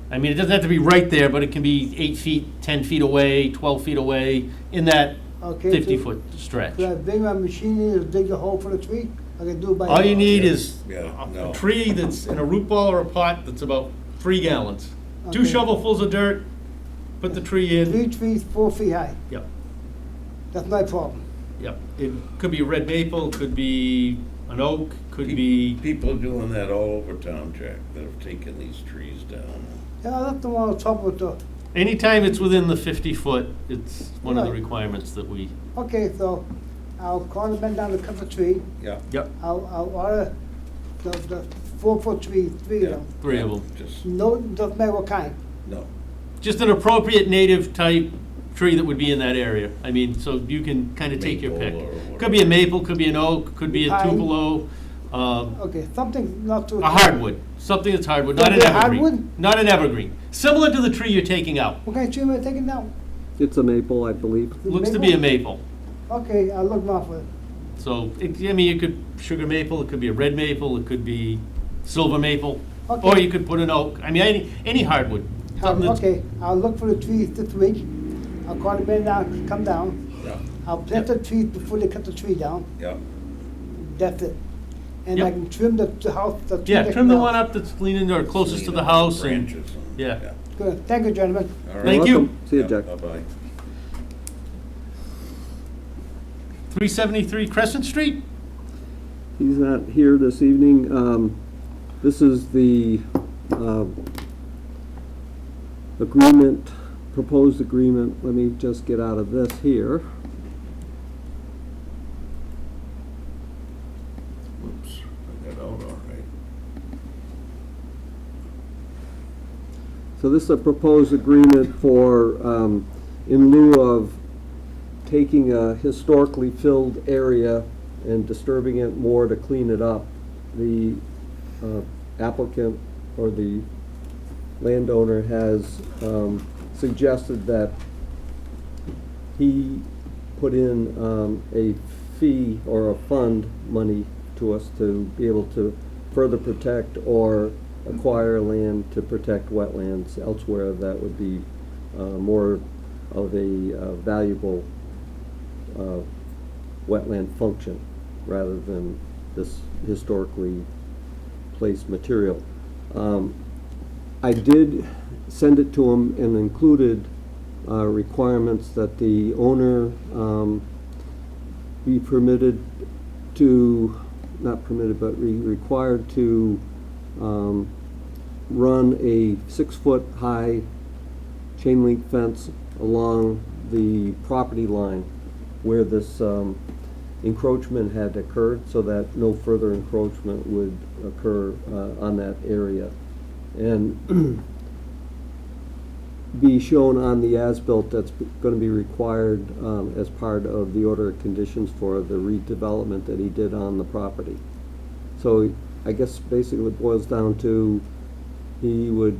S1: I mean, it doesn't have to be right there, but it can be 8 feet, 10 feet away, 12 feet away, in that
S13: Okay,
S1: 50-foot stretch.
S13: Could I bring my machine in and dig a hole for the tree? I can do it by.
S1: All you
S13: hand.
S1: need is
S5: Yeah,
S1: a
S5: no.
S1: tree that's in a root ball or a pot that's about 3 gallons. 2
S13: Okay.
S1: shovelfuls of dirt, put the tree
S13: 3
S1: in.
S13: trees, 4 feet high.
S1: Yep,
S13: That's my problem.
S1: yep. It could be a red maple, could be an oak, could be,
S5: People are doing that all over town, Jack, that have taken these trees down.
S13: Yeah, that's the one trouble with the,
S1: anytime it's within the 50-foot, it's one of the
S13: Right.
S1: requirements that we,
S13: okay, so I'll call the man down to cut the tree.
S5: Yeah.
S1: yep,
S13: I'll order the 4-foot trees, 3 of
S5: Yeah.
S13: them.
S1: 3 of them.
S5: Just,
S13: No, doesn't matter what kind.
S5: no.
S1: Just an appropriate native type tree that would be in that area. I mean, so you can kind of take your pick.
S5: Maple or whatever.
S1: Could be a maple, could be an oak, could be a
S13: Pine.
S1: tupelo,
S13: Okay, something not too.
S1: a hardwood, something that's hardwood, not an
S13: Something
S1: evergreen.
S13: hardwood?
S1: Not an evergreen, similar to the tree you're taking out.
S13: What kind of tree am I taking down?
S2: It's a maple, I believe.
S1: Looks to be a maple.
S13: Okay, I'll look out for it.
S1: So, I mean, it could, sugar maple, it could be a red maple, it could be silver maple, or
S13: Okay.
S1: you could put an oak. I mean, any hardwood. Something that's-
S13: Okay, I'll look for the trees this week. I'll call the man down, come down.
S5: Yeah,
S13: I'll plant the trees before they cut the tree down.
S5: yeah.
S13: That's it. And I
S1: Yep.
S13: can trim the house, the tree.
S1: Yeah,
S13: next
S1: trim the
S13: to
S1: one up that's leaning or closest to
S5: Lean
S1: the
S5: on
S1: house and,
S5: branches and-
S1: yeah.
S13: Good, thank you, gentlemen.
S5: All right.
S1: Thank
S2: You're
S1: you.
S2: welcome. See you,
S5: Yeah,
S2: Jack.
S5: Bye-bye.
S1: 373 Crescent Street?
S2: He's not here this evening. This is the agreement, proposed agreement. Let me just get out of this here.
S5: Whoops, I got out all right.
S2: So this is a proposed agreement for, in lieu of taking a historically filled area and disturbing it more to clean it up, the applicant or the landowner has suggested that he put in a fee or a fund money to us to be able to further protect or acquire land to protect wetlands elsewhere that would be more of a valuable wetland function rather than this historically placed material. I did send it to him and included requirements that the owner be permitted to not permitted, but required to run a 6-foot high chain link fence along the property line where this encroachment had occurred, so that no further encroachment would occur on that area. And be shown on the as-built that's going to be required as part of the order of conditions for the redevelopment that he did on the property. So I guess basically it boils down to he would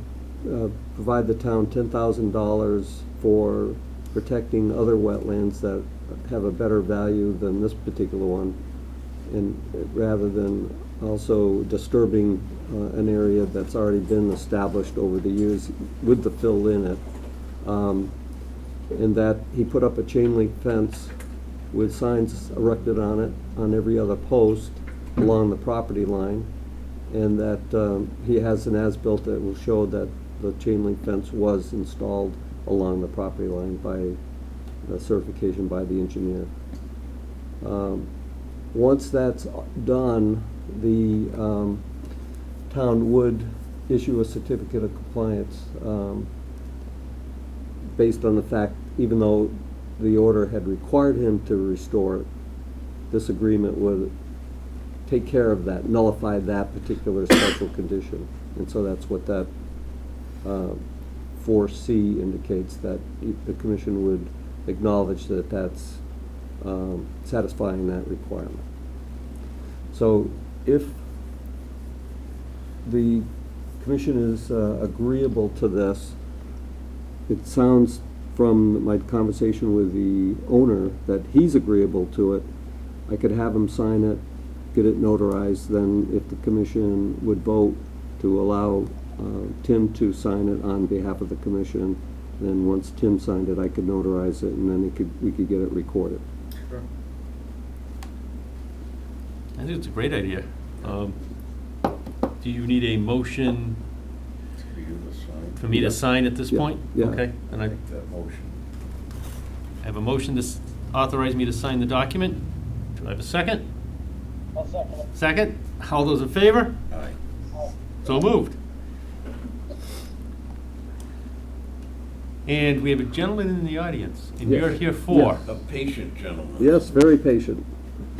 S2: provide the town $10,000 for protecting other wetlands that have a better value than this particular one, and rather than also disturbing an area that's already been established over the years with the fill in it. And that he put up a chain link fence with signs erected on it on every other post along the property line, and that he has an as-built that will show that the chain link fence was installed along the property line by certification by the engineer. Once that's done, the town would issue a certificate of compliance based on the fact, even though the order had required him to restore it, this agreement would take care of that, nullify that particular special condition. And so that's what that 4C indicates, that the commission would acknowledge that that's satisfying that requirement. So if the commission is agreeable to this, it sounds from my conversation with the owner that he's agreeable to it. I could have him sign it, get it notarized, then if the commission would vote to allow Tim to sign it on behalf of the commission, then once Tim signed it, I could notarize it, and then we could get it recorded.
S12: Sure.
S1: I think it's a great idea. Do you need a motion for me to sign at this point?
S2: Yeah.
S1: Okay, and I
S5: that motion.
S1: have a motion to authorize me to sign the document. Do I have a second?
S6: I'll second it.
S1: Second? All those in favor?
S5: Aye.
S1: So moved. And we have a gentleman in the audience, and you're
S2: Yes.
S1: here for?
S5: A patient gentleman.
S2: Yes, very patient.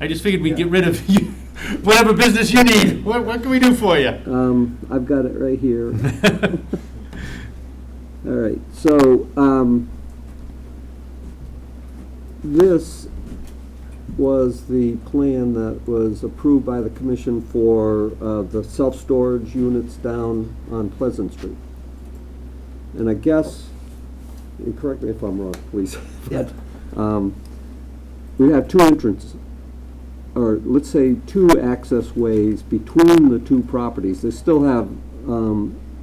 S1: I just figured we'd get rid of you, whatever business you need. What can we do for you?
S2: I've got it right here. All right, so this was the plan that was approved by the commission for the self-storage units down on Pleasant Street. And I guess, and correct me if I'm wrong, please.
S12: Yeah.
S2: We have two entrances, or let's say two access ways between the two properties. They still have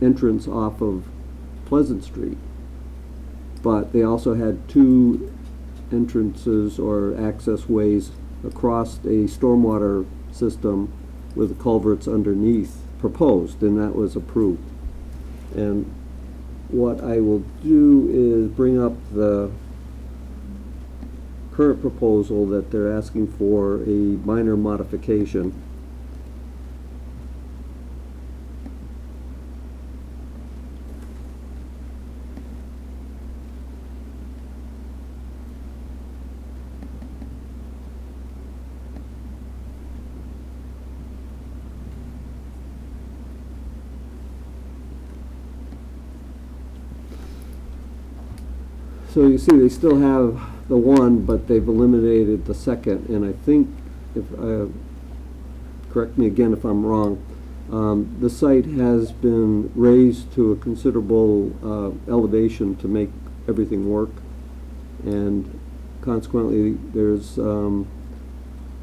S2: entrance off of Pleasant Street, but they also had two entrances or access ways across a stormwater system with the culverts underneath proposed, and that was approved. And what I will do is bring up the current proposal that they're asking for a minor modification. So you see, they still have the one, but they've eliminated the second, and I think, if correct me again if I'm wrong, the site has been raised to a considerable elevation to make everything work, and consequently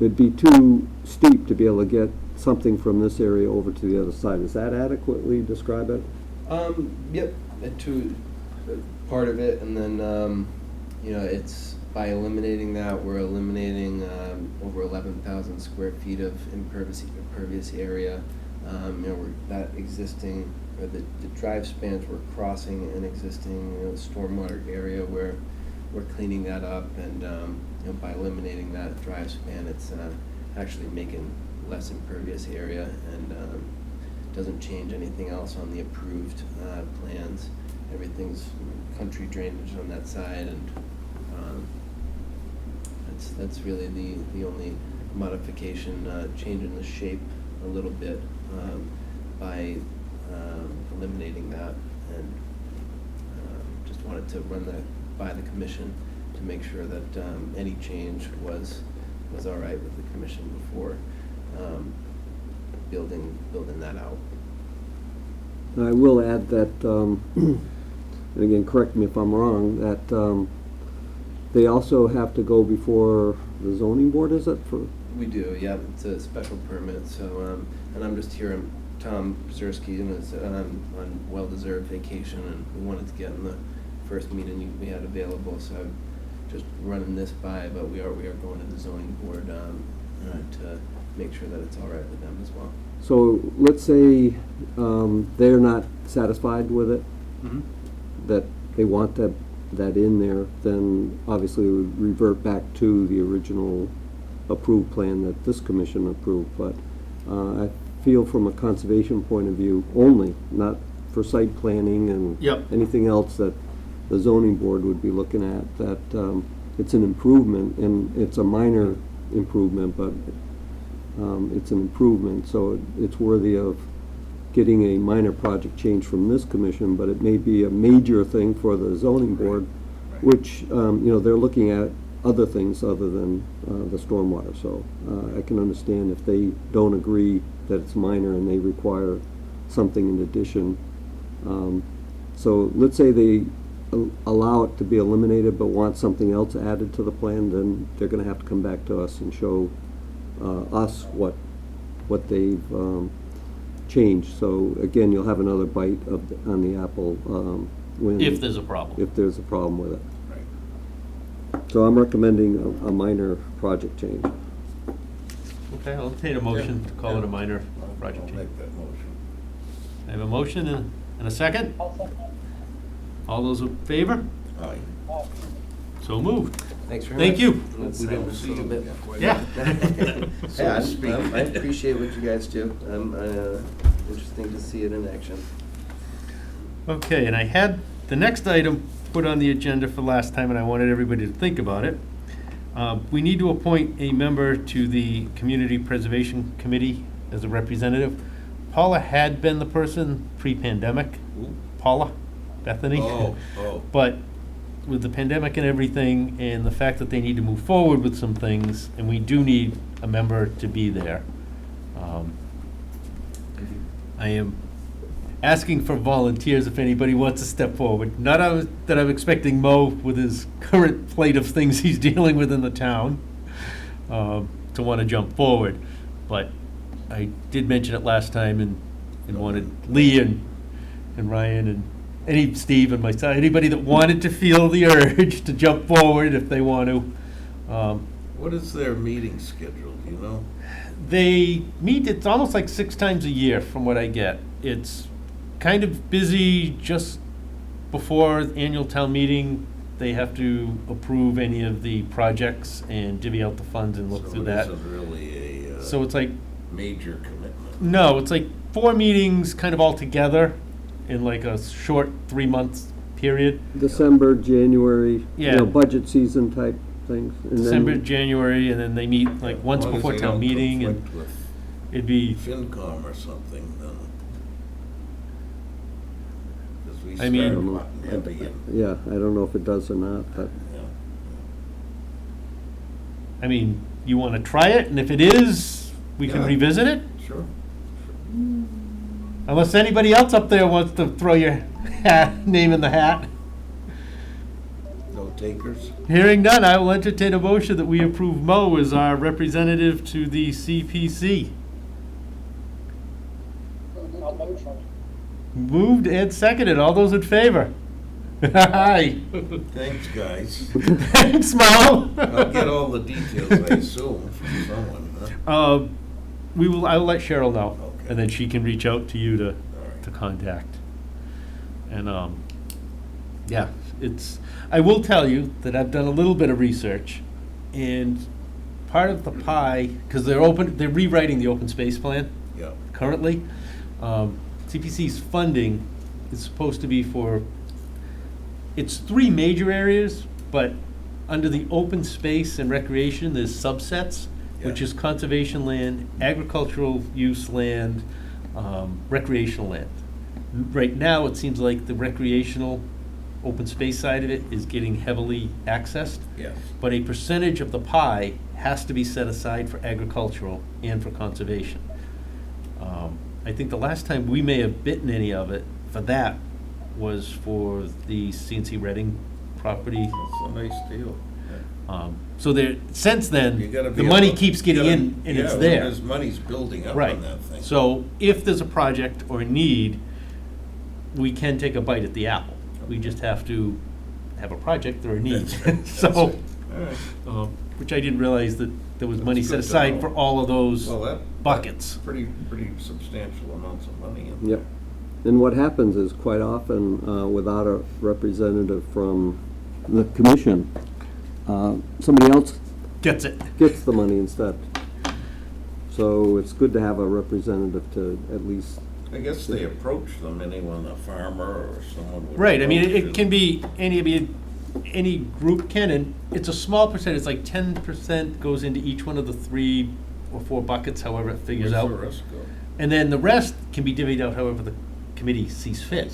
S2: it'd be too steep to be able to get something from this area over to the other side. Does that adequately describe it?
S14: Yep, part of it, and then it's by eliminating that, we're eliminating over 11,000 square feet of impervious area. That existing, or the drive spans, we're crossing an existing stormwater area where we're cleaning that up, and by eliminating that drive span, it's actually making less impervious area, and doesn't change anything else on the approved plans. Everything's country drainage on that side, and that's really the only modification, changing the shape a little bit by eliminating that, and just wanted to run that by the commission to make sure that any change was all right with the commission before building that out.
S2: I will add that, and again, correct me if I'm wrong, that they also have to go before the zoning board, is it, for?
S14: We do, yeah, it's a special permit, so, and I'm just here, Tom Pazurski is on well-deserved vacation, and we wanted to get in the first meeting we had available, so I'm just running this by, but we are going to the zoning board to make sure that it's all right with them as well.
S2: So let's say they're not satisfied with it, that they want that in there, then obviously we would revert back to the original approved plan that this commission approved. But I feel from a conservation point of view only, not for site planning and anything else that the zoning board would be looking at, that it's an improvement, and it's a minor improvement, but it's an improvement, so it's worthy of getting a minor project change from this commission, but it may be a major thing for the zoning board, which, they're looking at other things other than the stormwater. So I can understand if they don't agree that it's minor and they require something in addition. So let's say they allow it to be eliminated but want something else added to the plan, then they're going to have to come back to us and show us what they've changed. So again, you'll have another bite on the apple when
S1: If there's a problem.
S2: If there's a problem with it. So I'm recommending a minor project change.
S1: Okay, I'll entertain a motion to call it a minor project
S5: I'll
S1: change.
S5: make that motion.
S1: I have a motion and a second. All those in favor?
S5: Aye.
S1: So moved.
S14: Thanks very
S1: Thank
S14: much.
S1: you.
S14: We didn't see a bit.
S1: Yeah.
S14: Yeah, I appreciate what you guys do. Interesting to see it in action.
S1: Okay, and I had the next item put on the agenda for last time, and I wanted everybody to think about it. We need to appoint a member to the Community Preservation Committee as a representative. Paula had been the person pre-pandemic. Paula, Bethany.
S5: Oh.
S1: But with the pandemic and everything, and the fact that they need to move forward with some things, and we do need a member to be there. I am asking for volunteers if anybody wants to step forward. Not that I'm expecting Mo, with his current plate of things he's dealing with in the town, to want to jump forward. But I did mention it last time, and wanted Lee and Ryan and Steve and myself, anybody that wanted to feel the urge to jump forward if they want to.
S5: What is their meeting schedule, do you know?
S1: They meet, it's almost like 6 times a year from what I get. It's kind of busy just before the annual town meeting. They have to approve any of the projects and divvy out the funds and look through that.
S5: So it isn't really a
S1: So it's like,
S5: major commitment.
S1: no, it's like 4 meetings kind of all together in like a short 3-month period.
S2: December, January,
S1: Yeah.
S2: budget season type things. And then-
S1: December, January, and then they meet like once
S5: As long as
S1: before
S5: they
S1: town
S5: don't
S1: meeting, and
S5: conflict with
S1: it'd be,
S5: FinCom or something, then. Because we
S1: I mean-
S5: started hot and heavy and,
S2: Yeah, I don't know if it does or not, but
S5: yeah.
S1: I mean, you want to try it, and if it is, we can
S5: Yeah.
S1: revisit it?
S5: Sure.
S1: Unless anybody else up there wants to throw your name in the hat.
S5: No takers?
S1: Hearing none, I will entertain a motion that we approve Mo as our representative to the CPC.
S6: I'll make a motion.
S1: Moved and seconded. All those in favor? Aye.
S5: Thanks, guys.
S1: Thanks, Mo.
S5: I'll get all the details, I assume, from someone, huh?
S1: I will let Cheryl know,
S5: Okay.
S1: and then she can reach out to you
S5: All right.
S1: to contact. And, I will tell you that I've done a little bit of research, and part of the pie, because they're rewriting the open space plan
S5: Yeah.
S1: currently. CPC's funding is supposed to be for, it's 3 major areas, but under the open space and recreation, there's subsets, which
S5: Yeah.
S1: is conservation land, agricultural use land, recreational land. Right now, it seems like the recreational open space side of it is getting heavily accessed.
S5: Yes.
S1: But a percentage of the pie has to be set aside for agricultural and for conservation. I think the last time we may have bitten any of it for that was for the CNC Reading property.
S5: That's a nice deal.
S1: So there, since
S5: You
S1: then,
S5: gotta
S1: the
S5: be
S1: money
S5: able-
S1: keeps getting
S5: you
S1: in
S5: gotta-
S1: and it's
S5: yeah,
S1: there.
S5: There's money's building up
S1: Right.
S5: on that thing.
S1: So if there's a project or a need, we can take a bite at the apple. We just have to have a project or a need.
S5: That's right,
S1: So,
S5: that's right. All right.
S1: which I didn't realize that there was money
S5: That's
S1: set
S5: good to
S1: aside
S5: know.
S1: for all of those
S5: Well, that.
S1: buckets.
S5: Pretty substantial amounts of money in
S2: Yep. And what happens is quite often, without a representative from the commission, somebody else
S1: Gets it.
S2: gets the money instead. So it's good to have a representative to at least,
S5: I guess they approach them, anyone, a farmer or someone would.
S1: Right, I mean,
S5: approach
S1: it can be any group can, and it's a small percentage, it's like 10% goes into each one of the 3 or 4 buckets, however it figures
S5: Where's
S1: out.
S5: the rest go?
S1: And then the rest can be divvied out however the committee sees fit.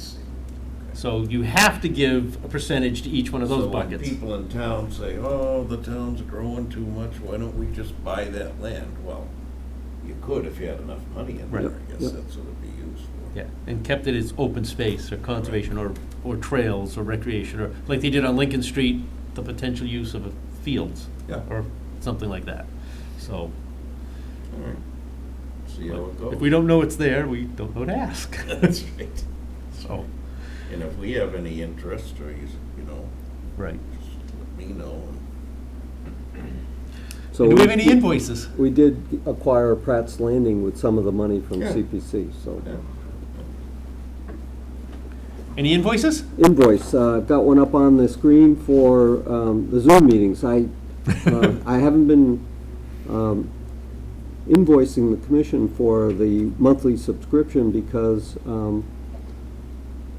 S1: So you have to give a percentage to each one of those
S5: So when
S1: buckets.
S5: people in town say, oh, the town's growing too much, why don't we just buy that land? Well, you could if you had enough money in
S1: Right.
S5: there, I guess
S2: Yep.
S5: that's what it'd be used for.
S1: Yeah, and kept it as open space or conservation or trails or recreation, or like they did on Lincoln Street, the potential use of fields.
S5: Yeah.
S1: Or something like that. So,
S5: All right. See how it goes.
S1: if we don't know it's there, we don't know to ask.
S5: That's right.
S1: So,
S5: And if we have any interest, or you know,
S1: right.
S5: just let me know.
S2: so.
S1: And do we have any invoices?
S2: We did acquire Pratt's Landing with some of the money from
S5: Yeah.
S2: CPC, so.
S5: Yeah.
S1: Any invoices?
S2: Invoice, I've got one up on the screen for the Zoom meetings. I haven't been invoicing the commission for the monthly subscription because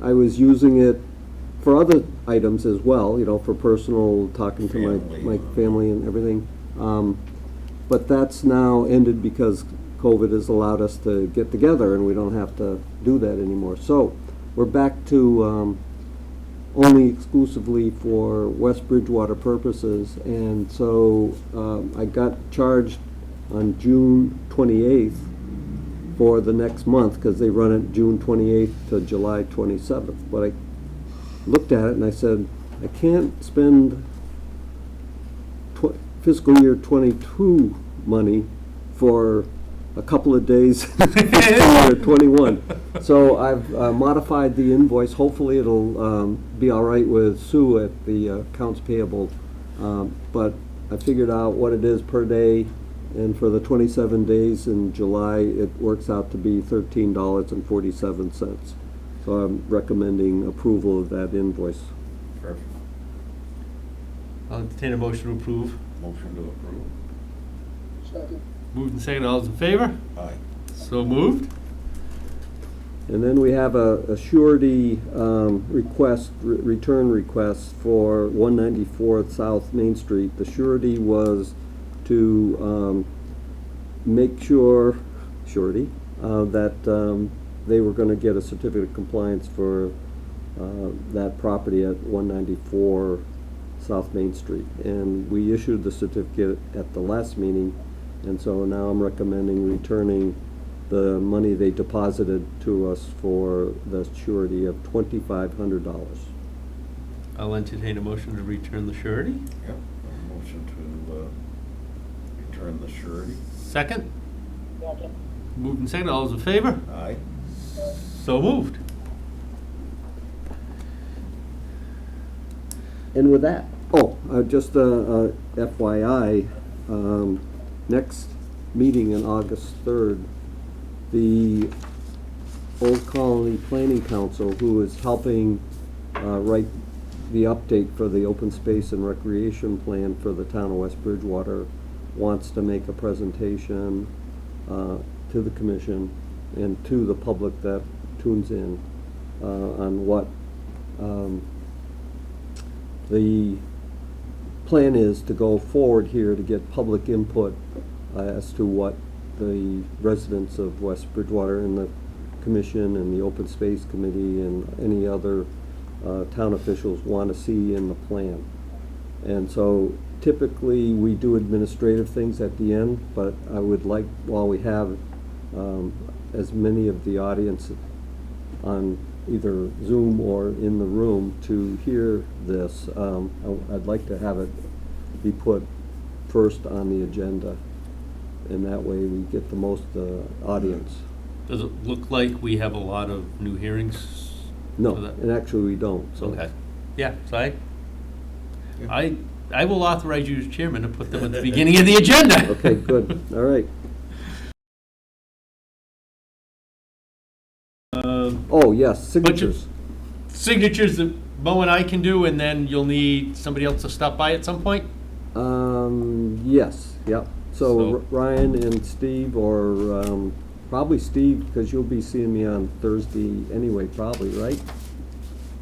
S2: I was using it for other items as well, you know, for personal, talking to
S5: Family.
S2: my family and everything. But that's now ended because COVID has allowed us to get together and we don't have to do that anymore. So we're back to only exclusively for West Bridgewater purposes. And so I got charged on June 28th for the next month because they run it June 28th to July 27th. But I looked at it and I said, I can't spend fiscal year 22 money for a couple of days fiscal year 21. So I've modified the invoice. Hopefully it'll be all right with Sue at the accounts payable. But I figured out what it is per day, and for the 27 days in July, it works out to be $13.47. So I'm recommending approval of that invoice.
S5: Perfect.
S1: I'll entertain a motion to approve.
S5: Motion to approve.
S6: Second.
S1: Moved and seconded, all those in favor?
S5: Aye.
S1: So moved.
S2: And then we have a surety request, return request for 194 South Main Street. The surety was to make sure, that they were going to get a certificate of compliance for that property at 194 South Main Street. And we issued the certificate at the last meeting, and so now I'm recommending returning the money they deposited to us for the surety of $2,500.
S1: I'll entertain a motion to return the surety.
S5: Yep. A motion to return the surety.
S1: Second.
S3: Second.
S1: Moved and seconded, all those in favor?
S5: Aye.
S1: So moved.
S2: And with that, just FYI, next meeting on August 3rd, the Old Colony Planning Council, who is helping write the update for the open space and recreation plan for the town of West Bridgewater, wants to make a presentation to the commission and to the public that tunes in on what the plan is to go forward here to get public input as to what the residents of West Bridgewater and the commission and the open space committee and any other town officials want to see in the plan. And so typically we do administrative things at the end, but I would like, while we have as many of the audience on either Zoom or in the room to hear this, I'd like to have it be put first on the agenda, and that way we get the most audience.
S1: Does it look like we have a lot of new hearings?
S2: No,
S1: for that?
S2: and actually we don't, so.
S1: Okay. Yeah, so I will authorize you as chairman to put them at the beginning of the agenda.
S2: Okay, good, all right. Oh, yes,
S1: Bunch of
S2: signatures.
S1: signatures that Mo and I can do, and then you'll need somebody else to stop by at some point?
S2: Yes, yep. So
S1: So-
S2: Ryan and Steve, or probably Steve, because you'll be seeing me on Thursday anyway, probably, right?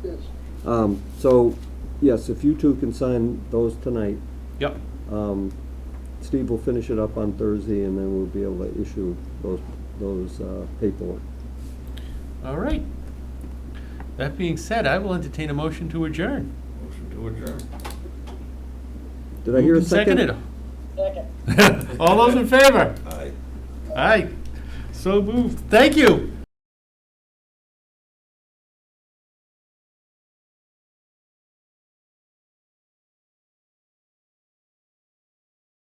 S6: Yes.
S2: So, yes, if you two can sign those tonight,
S1: Yep.
S2: Steve will finish it up on Thursday, and then we'll be able to issue those paperwork.
S1: All right. That being said, I will entertain a motion to adjourn.
S5: Motion to adjourn.
S2: Did I hear a
S1: Moved and
S2: second?
S1: seconded. All those in favor?
S5: Aye.
S1: Aye. So moved. Thank you.